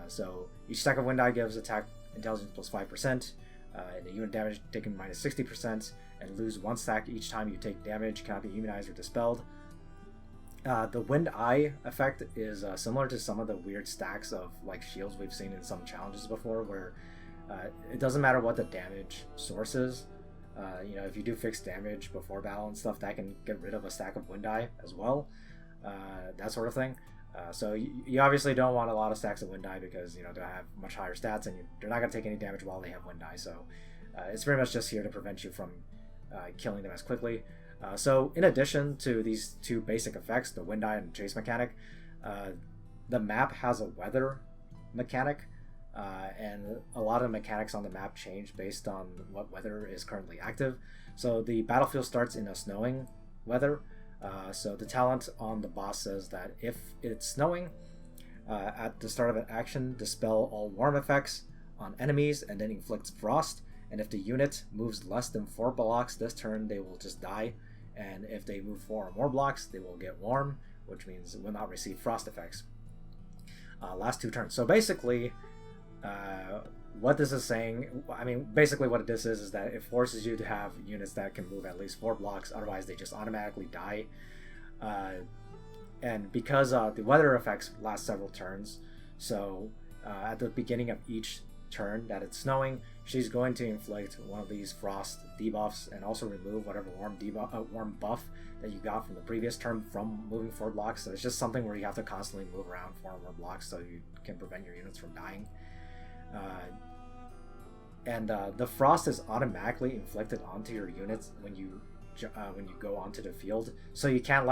Speaker 1: So each stack of Wind Eye gives attack intelligence plus 5%, and the unit damage taken minus 60%, and lose 1 stack each time you take damage, cannot be immunized or dispelled. The Wind Eye effect is similar to some of the weird stacks of like shields we've seen in some challenges before, where it doesn't matter what the damage source is. You know, if you do fixed damage before battle and stuff, that can get rid of a stack of Wind Eye as well, that sort of thing. So you obviously don't want a lot of stacks of Wind Eye because, you know, they have much higher stats and they're not going to take any damage while they have Wind Eye. So it's pretty much just here to prevent you from killing them as quickly. So in addition to these two basic effects, the wind eye and chase mechanic, the map has a weather mechanic, and a lot of mechanics on the map change based on what weather is currently active. So the battlefield starts in a snowing weather. So the talent on the boss says that if it's snowing, at the start of an action, dispel all warm effects on enemies and then inflicts frost. And if the unit moves less than 4 blocks this turn, they will just die. And if they move 4 or more blocks, they will get warm, which means it will not receive frost effects. Last 2 turns. So basically, what this is saying, I mean, basically what this is that it forces you to have units that can move at least 4 blocks, otherwise they just automatically die. And because the weather effects last several turns, so at the beginning of each turn that it's snowing, she's going to inflict one of these frost debuffs and also remove whatever warm buff that you got from the previous turn from moving 4 blocks. So it's just something where you have to constantly move around 4 more blocks so you can prevent your units from dying. And the frost is automatically inflicted onto your units when you go onto the field. So you can't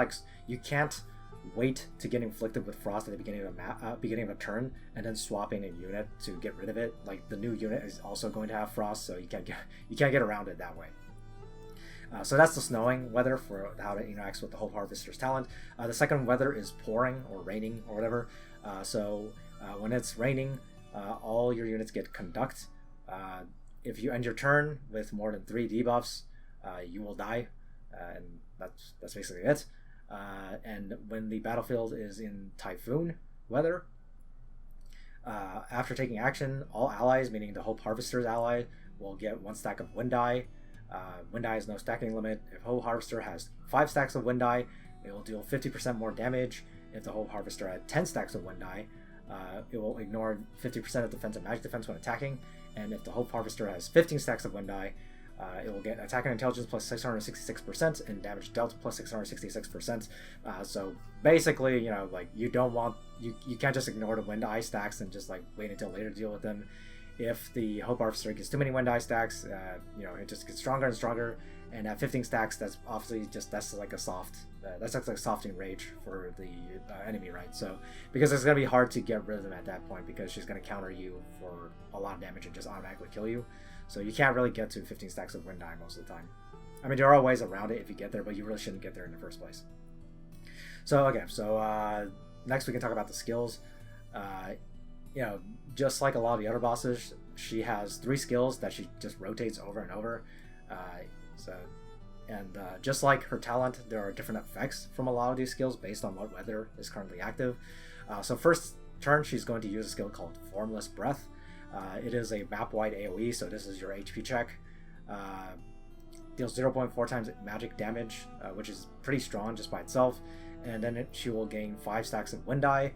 Speaker 1: wait to get inflicted with frost at the beginning of a turn and then swapping a unit to get rid of it. Like, the new unit is also going to have frost, so you can't get around it that way. So that's the snowing weather for how it interacts with the Hope Harvester's talent. The second weather is pouring or raining or whatever. So when it's raining, all your units get conduct. If you end your turn with more than 3 debuffs, you will die, and that's basically it. And when the battlefield is in typhoon weather, after taking action, all allies, meaning the Hope Harvester's ally, will get 1 stack of wind eye. Wind eye has no stacking limit. If Hope Harvester has 5 stacks of wind eye, it will deal 50% more damage. If the Hope Harvester had 10 stacks of wind eye, it will ignore 50% of defense and magic defense when attacking. And if the Hope Harvester has 15 stacks of wind eye, it will get attack and intelligence plus 666% and damage dealt plus 666%. So basically, like, you can't just ignore the wind eye stacks and just like wait until later to deal with them. If the Hope Harvester gets too many wind eye stacks, it just gets stronger and stronger. And at 15 stacks, that's obviously that's like a softing rage for the enemy, right? So because it's gonna be hard to get rid of them at that point, because she's gonna counter you for a lot of damage and just automatically kill you. So you can't really get to 15 stacks of wind eye most of the time. I mean, there are ways around it if you get there, but you really shouldn't get there in the first place. So okay, next we can talk about the skills. Just like a lot of the other bosses, she has 3 skills that she just rotates over and over. Just like her talent, there are different effects from a lot of these skills based on what weather is currently active. So first turn, she's going to use a skill called Formless Breath. It is a map-wide AoE, so this is your HP check. Deals 0.4 times magic damage, which is pretty strong just by itself. And then she will gain 5 stacks of wind eye.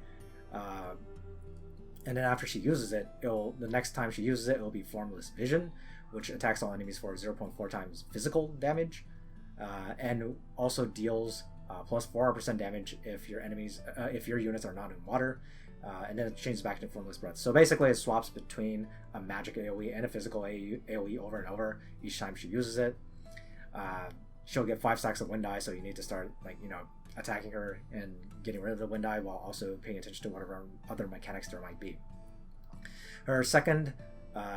Speaker 1: And then after she uses it, the next time she uses it, it will be Formless Vision, which attacks all enemies for 0.4 times physical damage, and also deals plus 4% damage if your units are not in water. And then it changes back to Formless Breath. So basically it swaps between a magic AoE and a physical AoE over and over each time she uses it. She'll get 5 stacks of wind eye, so you need to start attacking her and getting rid of the wind eye while also paying attention to whatever other mechanics there might be. Her second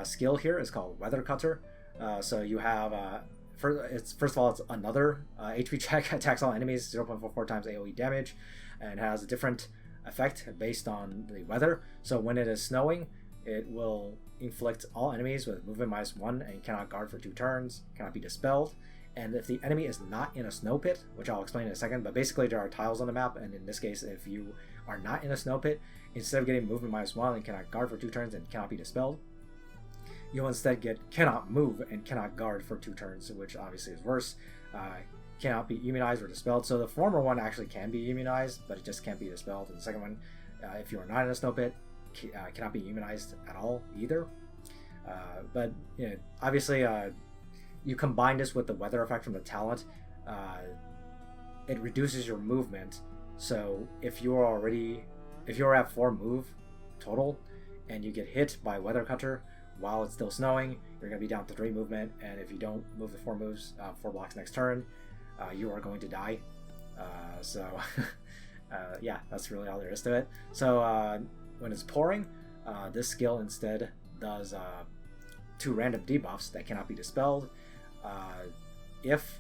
Speaker 1: skill here is called Weather Cutter. So you have first of all, it's another HP check, attacks all enemies 0.44 times AoE damage, and has a different effect based on the weather. So when it is snowing, it will inflict all enemies with movement -1 and cannot guard for 2 turns, cannot be dispelled. And if the enemy is not in a snow pit, which I'll explain in a second, but basically there are tiles on the map, and in this case, if you are not in a snow pit, instead of getting movement -1 and cannot guard for 2 turns and cannot be dispelled, you'll instead get cannot move and cannot guard for 2 turns, which obviously is worse. Cannot be immunized or dispelled. So the former one actually can be immunized, but it just can't be dispelled. And the second one, if you are not in a snow pit, cannot be immunized at all either. But obviously, you combine this with the weather effect from the talent, it reduces your movement. So if you're at 4 move total and you get hit by Weather Cutter while it's still snowing, you're going to be down to 3 movement. And if you don't move the 4 moves, 4 blocks next turn, you are going to die. Yeah, that's really all there is to it. So when it's pouring, this skill instead does 2 random debuffs that cannot be dispelled. If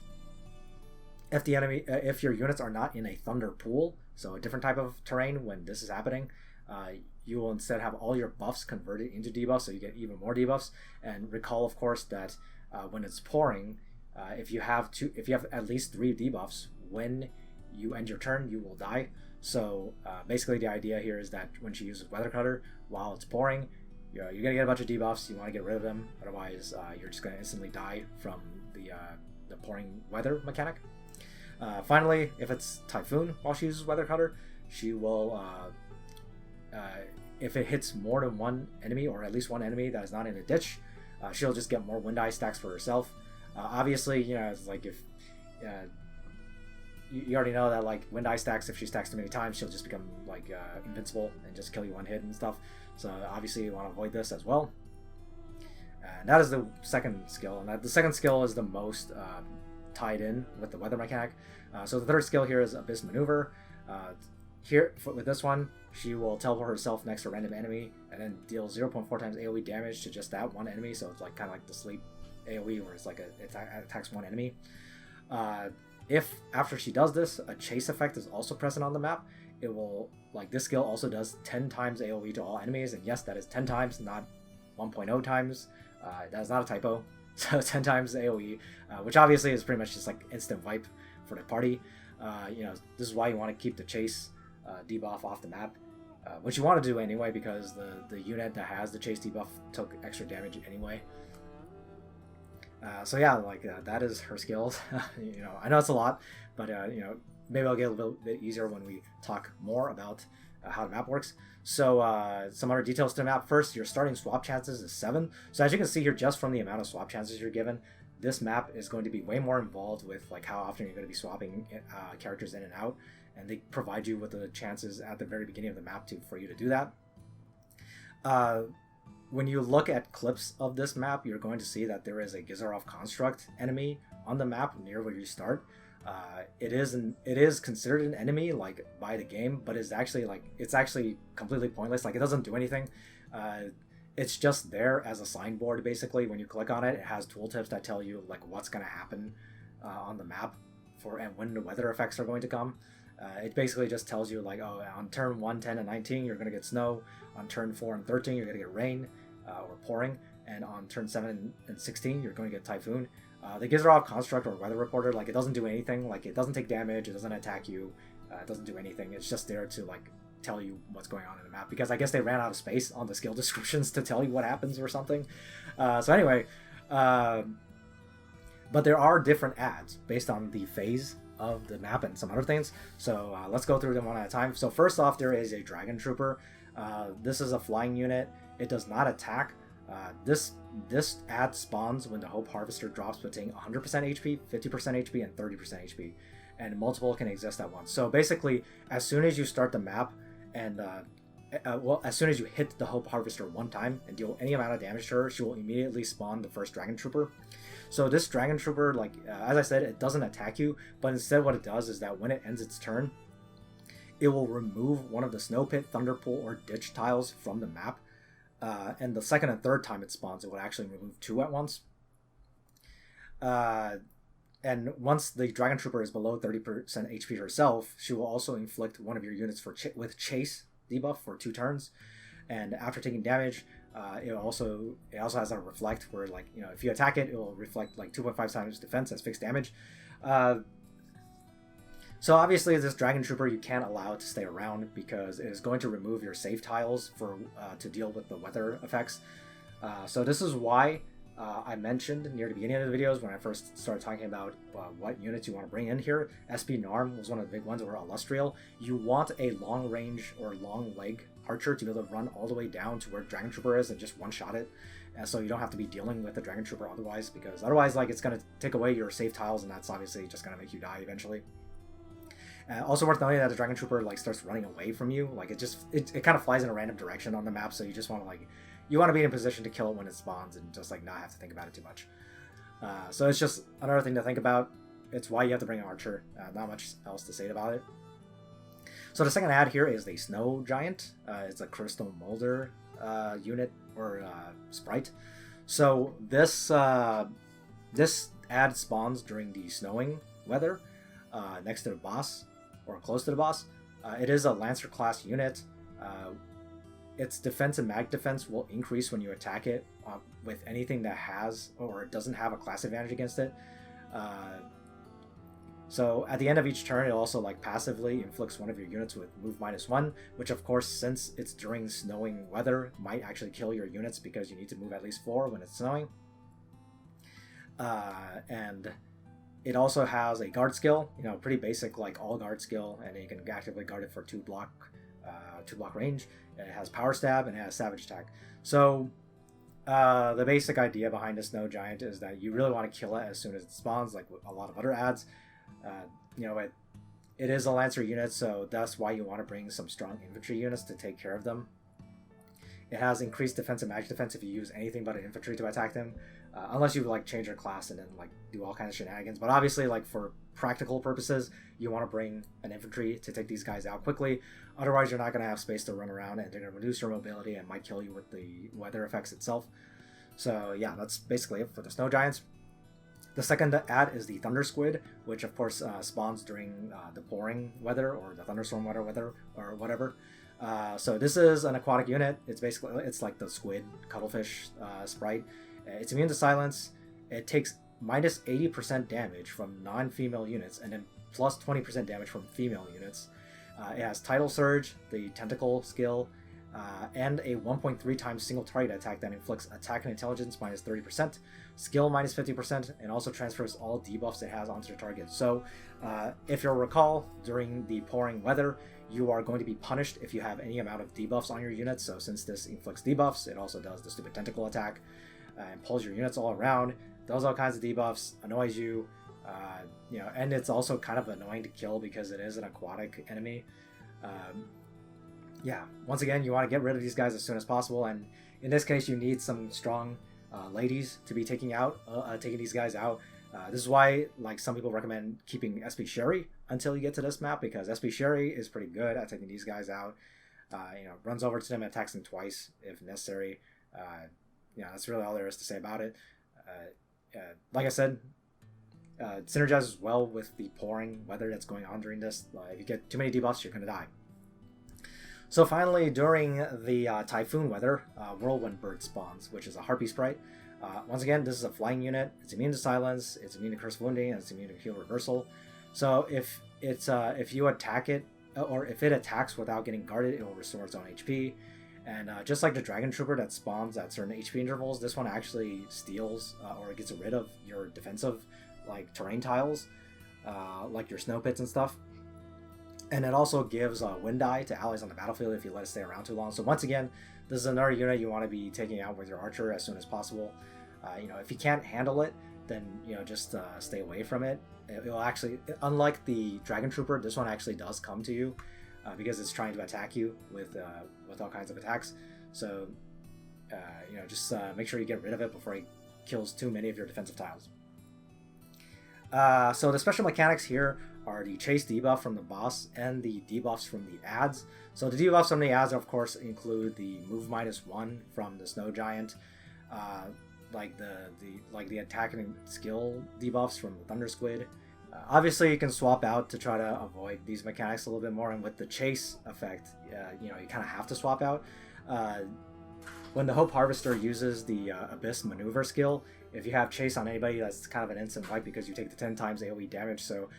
Speaker 1: your units are not in a thunder pool, so a different type of terrain when this is happening, you will instead have all your buffs converted into debuffs, so you get even more debuffs. And recall, of course, that when it's pouring, if you have at least 3 debuffs, when you end your turn, you will die. So basically, the idea here is that when she uses Weather Cutter while it's pouring, you're gonna get a bunch of debuffs. You want to get rid of them, otherwise you're just gonna instantly die from the pouring weather mechanic. Finally, if it's Typhoon while she uses Weather Cutter, she will, if it hits more than one enemy, or at least one enemy that is not in a ditch, she'll just get more Wind Eye stacks for herself. Obviously, it's like if you already know that like Wind Eye stacks, if she stacks too many times, she'll just become like invincible and just kill you one hit and stuff. So obviously you want to avoid this as well. And that is the second skill, and the second skill is the most tied in with the weather mechanic. So the third skill here is Abyss Maneuver. With this one, she will teleport herself next to a random enemy and then deal 0.4 times AoE damage to just that one enemy. So it's like kind of like the sleep AoE, where it's like it attacks one enemy. If after she does this, a chase effect is also present on the map, it will, like, this skill also does 10 times AoE to all enemies, and yes, that is 10 times, not 1.0 times. That is not a typo. So 10 times AoE, which obviously is pretty much just like instant wipe for the party. This is why you want to keep the chase debuff off the map, which you want to do anyway, because the unit that has the chase debuff took extra damage anyway. So yeah, that is her skills. I know it's a lot, but maybe I'll get a little bit easier when we talk more about how the map works. So some other details to the map. First, your starting swap chances is 7. So as you can see here, just from the amount of swap chances you're given, this map is going to be way more involved with like how often you're going to be swapping characters in and out, and they provide you with the chances at the very beginning of the map for you to do that. When you look at clips of this map, you're going to see that there is a Gizarov construct enemy on the map near where you start. It is considered an enemy like by the game, but it's actually completely pointless. Like, it doesn't do anything. It's just there as a signboard. Basically, when you click on it, it has tooltips that tell you like what's going to happen on the map and when the weather effects are going to come. It basically just tells you like, oh, on turn 1, 10, and 19 you're going to get snow. On turn 4 and 13 you're going to get rain or pouring, and on turn 7 and 16 you're going to get typhoon. The Gizarov construct or weather reporter, like, it doesn't do anything. Like, it doesn't take damage, it doesn't attack you, it doesn't do anything. It's just there to like tell you what's going on in the map, because I guess they ran out of space on the skill descriptions to tell you what happens or something. So anyway, but there are different ads based on the phase of the map and some other things. So let's go through them one at a time. So first off, there is a Dragon Trooper. This is a flying unit. It does not attack. This ad spawns when the Hope Harvester drops between 100% HP, 50% HP, and 30% HP, and multiple can exist at once. So basically, as soon as you start the map, and as soon as you hit the Hope Harvester one time and deal any amount of damage to her, she will immediately spawn the first Dragon Trooper. So this Dragon Trooper, like, as I said, it doesn't attack you, but instead what it does is that when it ends its turn, it will remove one of the Snow Pit, Thunder Pool, or Ditch tiles from the map. And the second and third time it spawns, it will actually remove 2 at once. And once the Dragon Trooper is below 30% HP herself, she will also inflict one of your units with Chase debuff for 2 turns. And after taking damage, it also has a Reflect, where, like, if you attack it, it will reflect like 2.5 times defense as fixed damage. So obviously this Dragon Trooper you can't allow it to stay around, because it is going to remove your save tiles to deal with the weather effects. So this is why I mentioned near the beginning of the videos, when I first started talking about what units you want to bring in here, SP Narm was one of the big ones, or Illustrial. You want a long range or long leg archer to be able to run all the way down to where Dragon Trooper is and just one-shot it. So you don't have to be dealing with the Dragon Trooper otherwise, because otherwise, like, it's going to take away your save tiles, and that's obviously just going to make you die eventually. Also worth noting that the Dragon Trooper like starts running away from you. Like, it kind of flies in a random direction on the map, so you just want to you want to be in a position to kill it when it spawns and just like not have to think about it too much. So it's just another thing to think about. it's why you have to bring an archer. Not much else to say about it. So the second ad here is the Snow Giant. It's a Crystal Molder unit or sprite. So this this ad spawns during the snowing weather next to the boss or close to the boss. It is a Lancer class unit. Its defense and mag defense will increase when you attack it with anything that has or doesn't have a class advantage against it. So at the end of each turn, it also like passively inflicts one of your units with move -1, which of course, since it's during snowing weather, might actually kill your units because you need to move at least 4 when it's snowing. And it also has a guard skill, pretty basic like all guard skill, and you can actively guard it for 2 block range. It has power stab and it has savage attack. So the basic idea behind the Snow Giant is that you really want to kill it as soon as it spawns, like a lot of other ads. It is a Lancer unit, so that's why you want to bring some strong infantry units to take care of them. It has increased defense and magic defense if you use anything but an infantry to attack them, unless you like change your class and then like do all kinds of shenanigans. But obviously, like for practical purposes, you want to bring an infantry to take these guys out quickly. Otherwise, you're not going to have space to run around, and they're going to reduce your mobility and might kill you with the weather effects itself. So yeah, that's basically it for the Snow Giants. The second ad is the Thunder Squid, which of course spawns during the pouring weather or the thunderstorm weather or whatever. So this is an aquatic unit. It's like the squid cuttlefish sprite. It's immune to silence. It takes minus 80% damage from non-female units and then plus 20% damage from female units. It has Tidal Surge, the tentacle skill, and a 1.3 times single target attack that inflicts attack and intelligence minus 30%, skill minus 50%, and also transfers all debuffs it has onto the target. So if you'll recall, during the pouring weather, you are going to be punished if you have any amount of debuffs on your units. So since this inflicts debuffs, it also does the stupid tentacle attack and pulls your units all around, does all kinds of debuffs, annoys you, and it's also kind of annoying to kill because it is an aquatic enemy. Once again, you want to get rid of these guys as soon as possible, and in this case, you need some strong ladies to be taking these guys out. This is why, like, some people recommend keeping SP Sherry until you get to this map, because SP Sherry is pretty good at taking these guys out. Runs over to them and attacks them twice if necessary. That's really all there is to say about it. Like I said, it synergizes well with the pouring weather that's going on during this. If you get too many debuffs, you're going to die. So finally, during the typhoon weather, Whirlwind Bird spawns, which is a Harpy sprite. Once again, this is a flying unit. It's immune to silence, it's immune to curse wounding, and it's immune to heal reversal. So if you attack it, or if it attacks without getting guarded, it will restore its own HP. And just like the Dragon Trooper that spawns at certain HP intervals, this one actually steals or gets rid of your defensive like terrain tiles, like your snow pits and stuff. And it also gives Wind Eye to allies on the battlefield if you let it stay around too long. So once again, this is another unit you want to be taking out with your archer as soon as possible. If you can't handle it, then just stay away from it. It will actually, unlike the Dragon Trooper, this one actually does come to you because it's trying to attack you with all kinds of attacks. So just make sure you get rid of it before it kills too many of your defensive tiles. So the special mechanics here are the chase debuff from the boss and the debuffs from the ads. So the debuffs from the ads, of course, include the move -1 from the Snow Giant, like the attack and skill debuffs from the Thunder Squid. Obviously, you can swap out to try to avoid these mechanics a little bit more, and with the chase effect, you kind of have to swap out. When the Hope Harvester uses the Abyss Maneuver skill, if you have chase on anybody, that's kind of an instant wipe because you take the 10 times AoE damage, so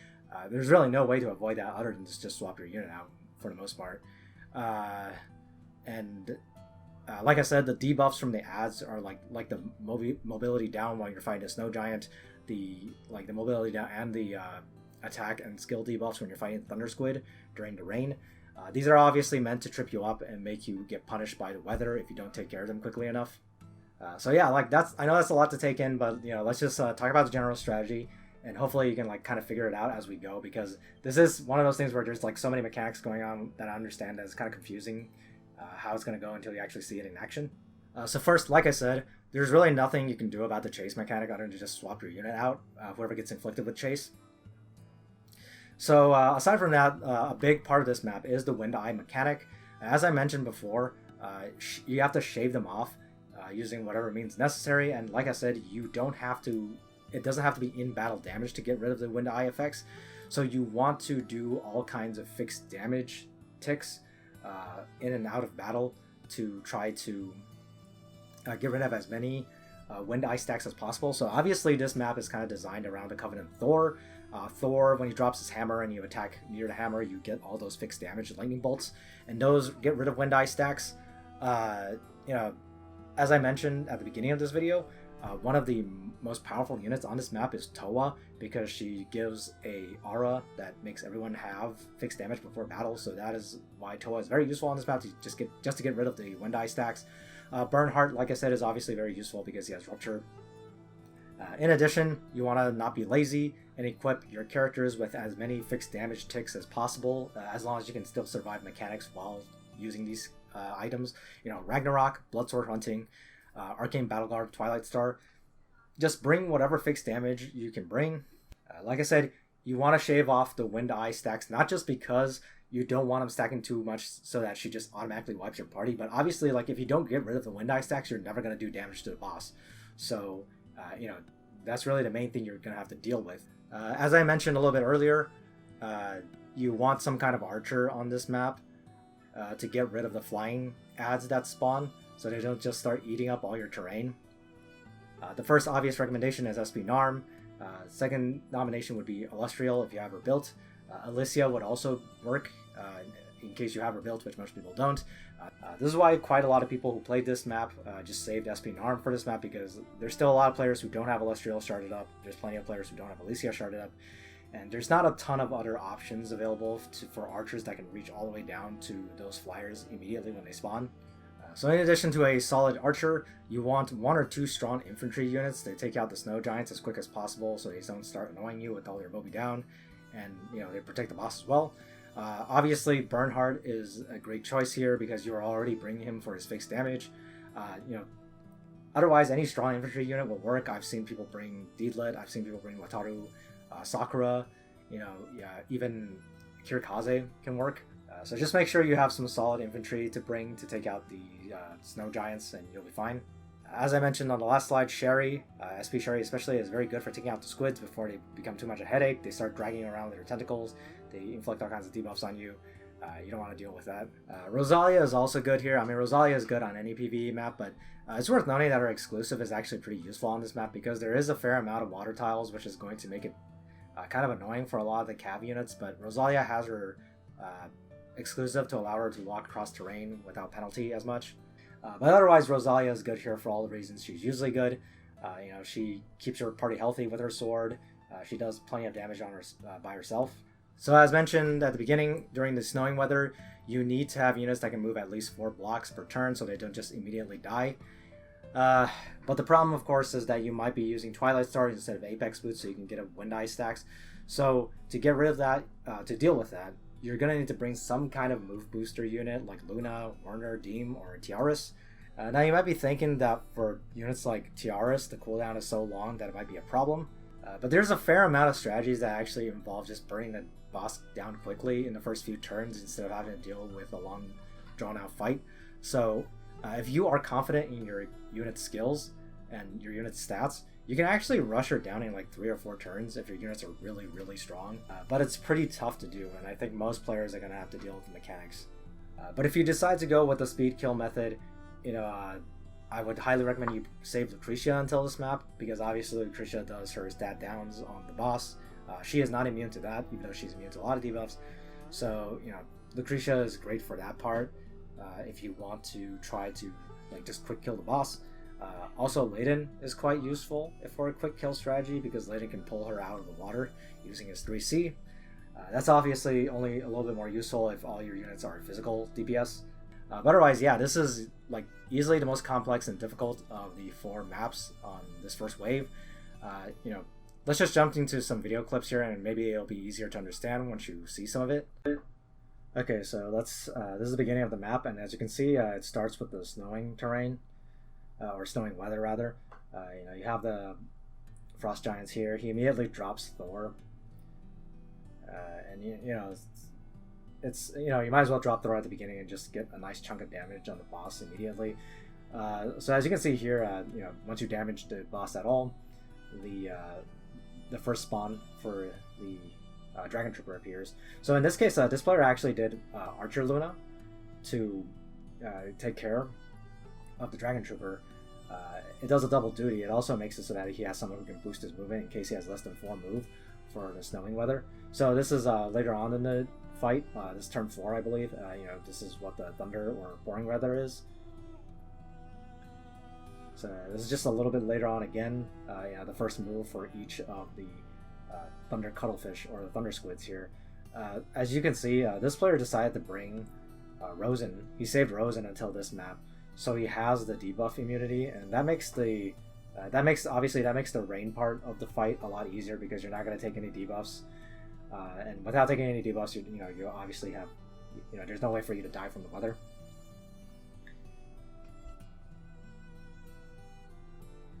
Speaker 1: there's really no way to avoid that other than just swap your unit out for the most part. Like I said, the debuffs from the ads are like the mobility down while you're fighting a Snow Giant, the mobility down and the attack and skill debuffs when you're fighting Thunder Squid during the rain. These are obviously meant to trip you up and make you get punished by the weather if you don't take care of them quickly enough. I know that's a lot to take in, but let's just talk about the general strategy, and hopefully you can kind of figure it out as we go, because this is one of those things where there's so many mechanics going on that I understand that it's kind of confusing how it's going to go until you actually see it in action. So first, like I said, there's really nothing you can do about the chase mechanic other than to just swap your unit out, whoever gets inflicted with chase. So aside from that, a big part of this map is the Wind Eye mechanic. As I mentioned before, you have to shave them off using whatever means necessary, and like I said, you don't have to. It doesn't have to be in battle damage to get rid of the Wind Eye effects. So you want to do all kinds of fixed damage ticks in and out of battle to try to get rid of as many Wind Eye stacks as possible. So obviously this map is kind of designed around the Covenant Thor. Thor, when he drops his hammer and you attack near the hammer, you get all those fixed damage lightning bolts, and those get rid of Wind Eye stacks. You know, as I mentioned at the beginning of this video, one of the most powerful units on this map is Toa, because she gives a aura that makes everyone have fixed damage before battle. So that is why Toa is very useful on this map, to just to get rid of the Wind Eye stacks. Bernhardt, like I said, is obviously very useful because he has Rupture. In addition, you want to not be lazy and equip your characters with as many fixed damage ticks as possible, as long as you can still survive mechanics while using these items. You know, Ragnarok, Bloodsword Hunting, Arcane Battleguard, Twilight Star. Just bring whatever fixed damage you can bring. Like I said, you want to shave off the Wind Eye stacks, not just because you don't want them stacking too much so that she just automatically wipes your party, but obviously, like, if you don't get rid of the Wind Eye stacks, you're never going to do damage to the boss. So, you know, that's really the main thing you're going to have to deal with. As I mentioned a little bit earlier, you want some kind of archer on this map to get rid of the flying ads that spawn, so they don't just start eating up all your terrain. The first obvious recommendation is SP Narm. Second nomination would be Illustrial if you have her built. Alicia would also work in case you have her built, which most people don't. This is why quite a lot of people who played this map just saved SP Narm for this map, because there's still a lot of players who don't have Illustrial started up. There's plenty of players who don't have Alicia started up. And there's not a ton of other options available for archers that can reach all the way down to those flyers immediately when they spawn. So in addition to a solid archer, you want 1 or 2 strong infantry units to take out the snow giants as quick as possible, so they don't start annoying you with all their Moby down, and you know, they protect the boss as well. Obviously, Bernhardt is a great choice here because you are already bringing him for his fixed damage. You know, otherwise, any strong infantry unit will work. I've seen people bring Deedlit, I've seen people bring Wataru, Sakura, you know, yeah, even Kirikaze can work. So just make sure you have some solid infantry to bring to take out the snow giants, and you'll be fine. As I mentioned on the last slide, Sherry, SP Sherry especially, is very good for taking out the squids before they become too much a headache. They start dragging around with their tentacles, they inflict all kinds of debuffs on you. You don't want to deal with that. Rosalia is also good here. I mean, Rosalia is good on any PvE map, but it's worth noting that her exclusive is actually pretty useful on this map because there is a fair amount of water tiles, which is going to make it kind of annoying for a lot of the cav units, but Rosalia has her exclusive to allow her to walk across terrain without penalty as much. But otherwise, Rosalia is good here for all the reasons she's usually good. You know, she keeps her party healthy with her sword. She does plenty of damage on her by herself. So as mentioned at the beginning, during the snowing weather, you need to have units that can move at least 4 blocks per turn so they don't just immediately die. But the problem, of course, is that you might be using Twilight Stars instead of Apex Boots, so you can get a Wind Eye stacks. So to get rid of that, to deal with that, you're going to need to bring some kind of move booster unit like Luna, Werner, Deem, or Tiaris. Now you might be thinking that for units like Tiaris, the cooldown is so long that it might be a problem. But there's a fair amount of strategies that actually involve just burning the boss down quickly in the first few turns instead of having to deal with a long, drawn-out fight. So if you are confident in your unit's skills and your unit's stats, you can actually rush her down in like 3 or 4 turns if your units are really, really strong. But it's pretty tough to do, and I think most players are going to have to deal with the mechanics. But if you decide to go with the speed kill method, you know, I would highly recommend you save Lucretia until this map, because obviously Lucretia does her stat downs on the boss. She is not immune to that, even though she's immune to a lot of debuffs. So, you know, Lucretia is great for that part if you want to try to like just quick kill the boss. Also, Layden is quite useful for a quick kill strategy because Layden can pull her out of the water using his 3C. That's obviously only a little bit more useful if all your units are physical DPS. But otherwise, yeah, this is like easily the most complex and difficult of the 4 maps on this first wave. You know, let's just jump into some video clips here, and maybe it'll be easier to understand once you see some of it. Okay, so let's. This is the beginning of the map, and as you can see, it starts with the snowing terrain, or snowing weather rather. You know, you have the frost giants here. He immediately drops Thor. And you know, it's you know, you might as well drop throw at the beginning and just get a nice chunk of damage on the boss immediately. So as you can see here, you know, once you damage the boss at all, the first spawn for the Dragon Trooper appears. So in this case, this player actually did Archer Luna to take care of the Dragon Trooper. It does a double duty. It also makes it so that he has someone who can boost his movement in case he has less than 4 move for the snowing weather. So this is later on in the fight. This is turn 4, I believe. You know, this is what the thunder or pouring weather is. So this is just a little bit later on again. Yeah, the first move for each of the thunder cuttlefish or the thunder squids here. As you can see, this player decided to bring Rosen. He saved Rosen until this map, so he has the debuff immunity, and that makes the obviously the rain part of the fight a lot easier because you're not going to take any debuffs, and without taking any debuffs, you obviously have, you know, there's no way for you to die from the weather.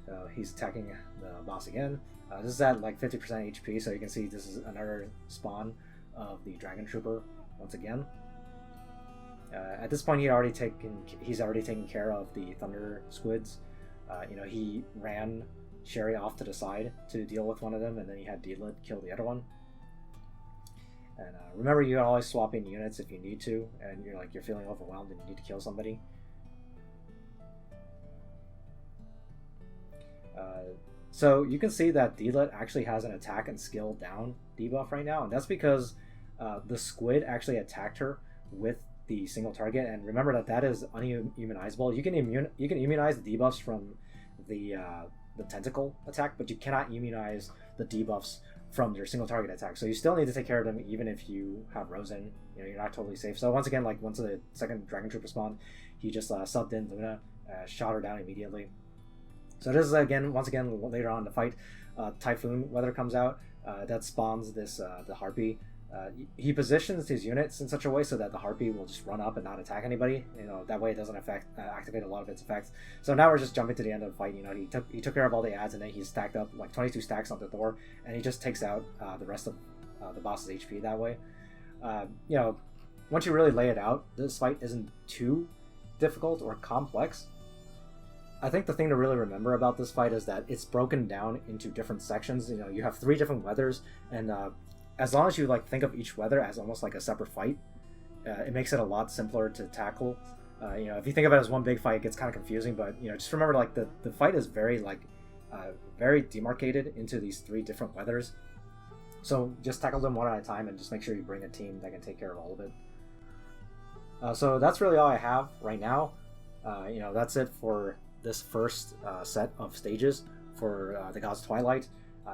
Speaker 1: So he's attacking the boss again. This is at like 50% HP, so you can see this is another spawn of the Dragon Trooper once again. At this point, he's already taken care of the Thunder Squids. You know, he ran Sherry off to the side to deal with one of them, and then he had Deedlit kill the other one. And remember, you can always swap in units if you need to, and you're feeling overwhelmed and you need to kill somebody. So you can see that Deedlit actually has an attack and skill down debuff right now, and that's because the squid actually attacked her with the single target. And remember that is unimmunizable. You can immunize the debuffs from the tentacle attack, but you cannot immunize the debuffs from your single target attack. So you still need to take care of them even if you have Rosen. You know, you're not totally safe. So once again, like once the second Dragon Trooper spawned, he just subbed in Luna, shot her down immediately. So this is once again later on in the fight. Typhoon weather comes out. That spawns this the Harpy. He positions his units in such a way so that the Harpy will just run up and not attack anybody. You know, that way it doesn't activate a lot of its effects. So now we're just jumping to the end of the fight. You know, he took care of all the adds, and then he stacked up like 22 stacks on the Thor, and he just takes out the rest of the boss's HP that way. You know, once you really lay it out, this fight isn't too difficult or complex. I think the thing to really remember about this fight is that it's broken down into different sections. You know, you have 3 different weathers, and as long as you think of each weather as almost like a separate fight, it makes it a lot simpler to tackle. You know, if you think of it as one big fight, it gets kind of confusing. But you know, just remember the fight is very very demarcated into these 3 different weathers. So just tackle them one at a time, and just make sure you bring a team that can take care of all of it. So that's really all I have right now. You know, that's it for this first set of stages for the Gods Twilight.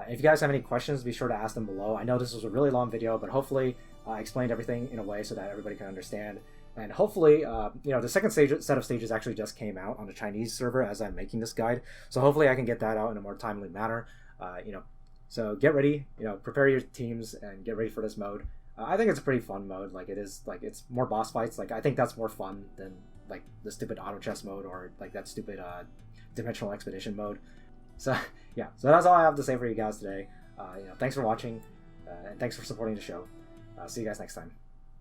Speaker 1: If you guys have any questions, be sure to ask them below. I know this was a really long video, but hopefully I explained everything in a way so that everybody can understand. And hopefully, you know, the second set of stages actually just came out on the Chinese server as I'm making this guide. So hopefully I can get that out in a more timely manner. You know, so get ready, you know, prepare your teams and get ready for this mode. I think it's a pretty fun mode. Like it is, it's more boss fights. I think that's more fun than the stupid auto chess mode or that stupid dimensional expedition mode. So yeah, so that's all I have to say for you guys today. You know, thanks for watching, and thanks for supporting the show. See you guys next time.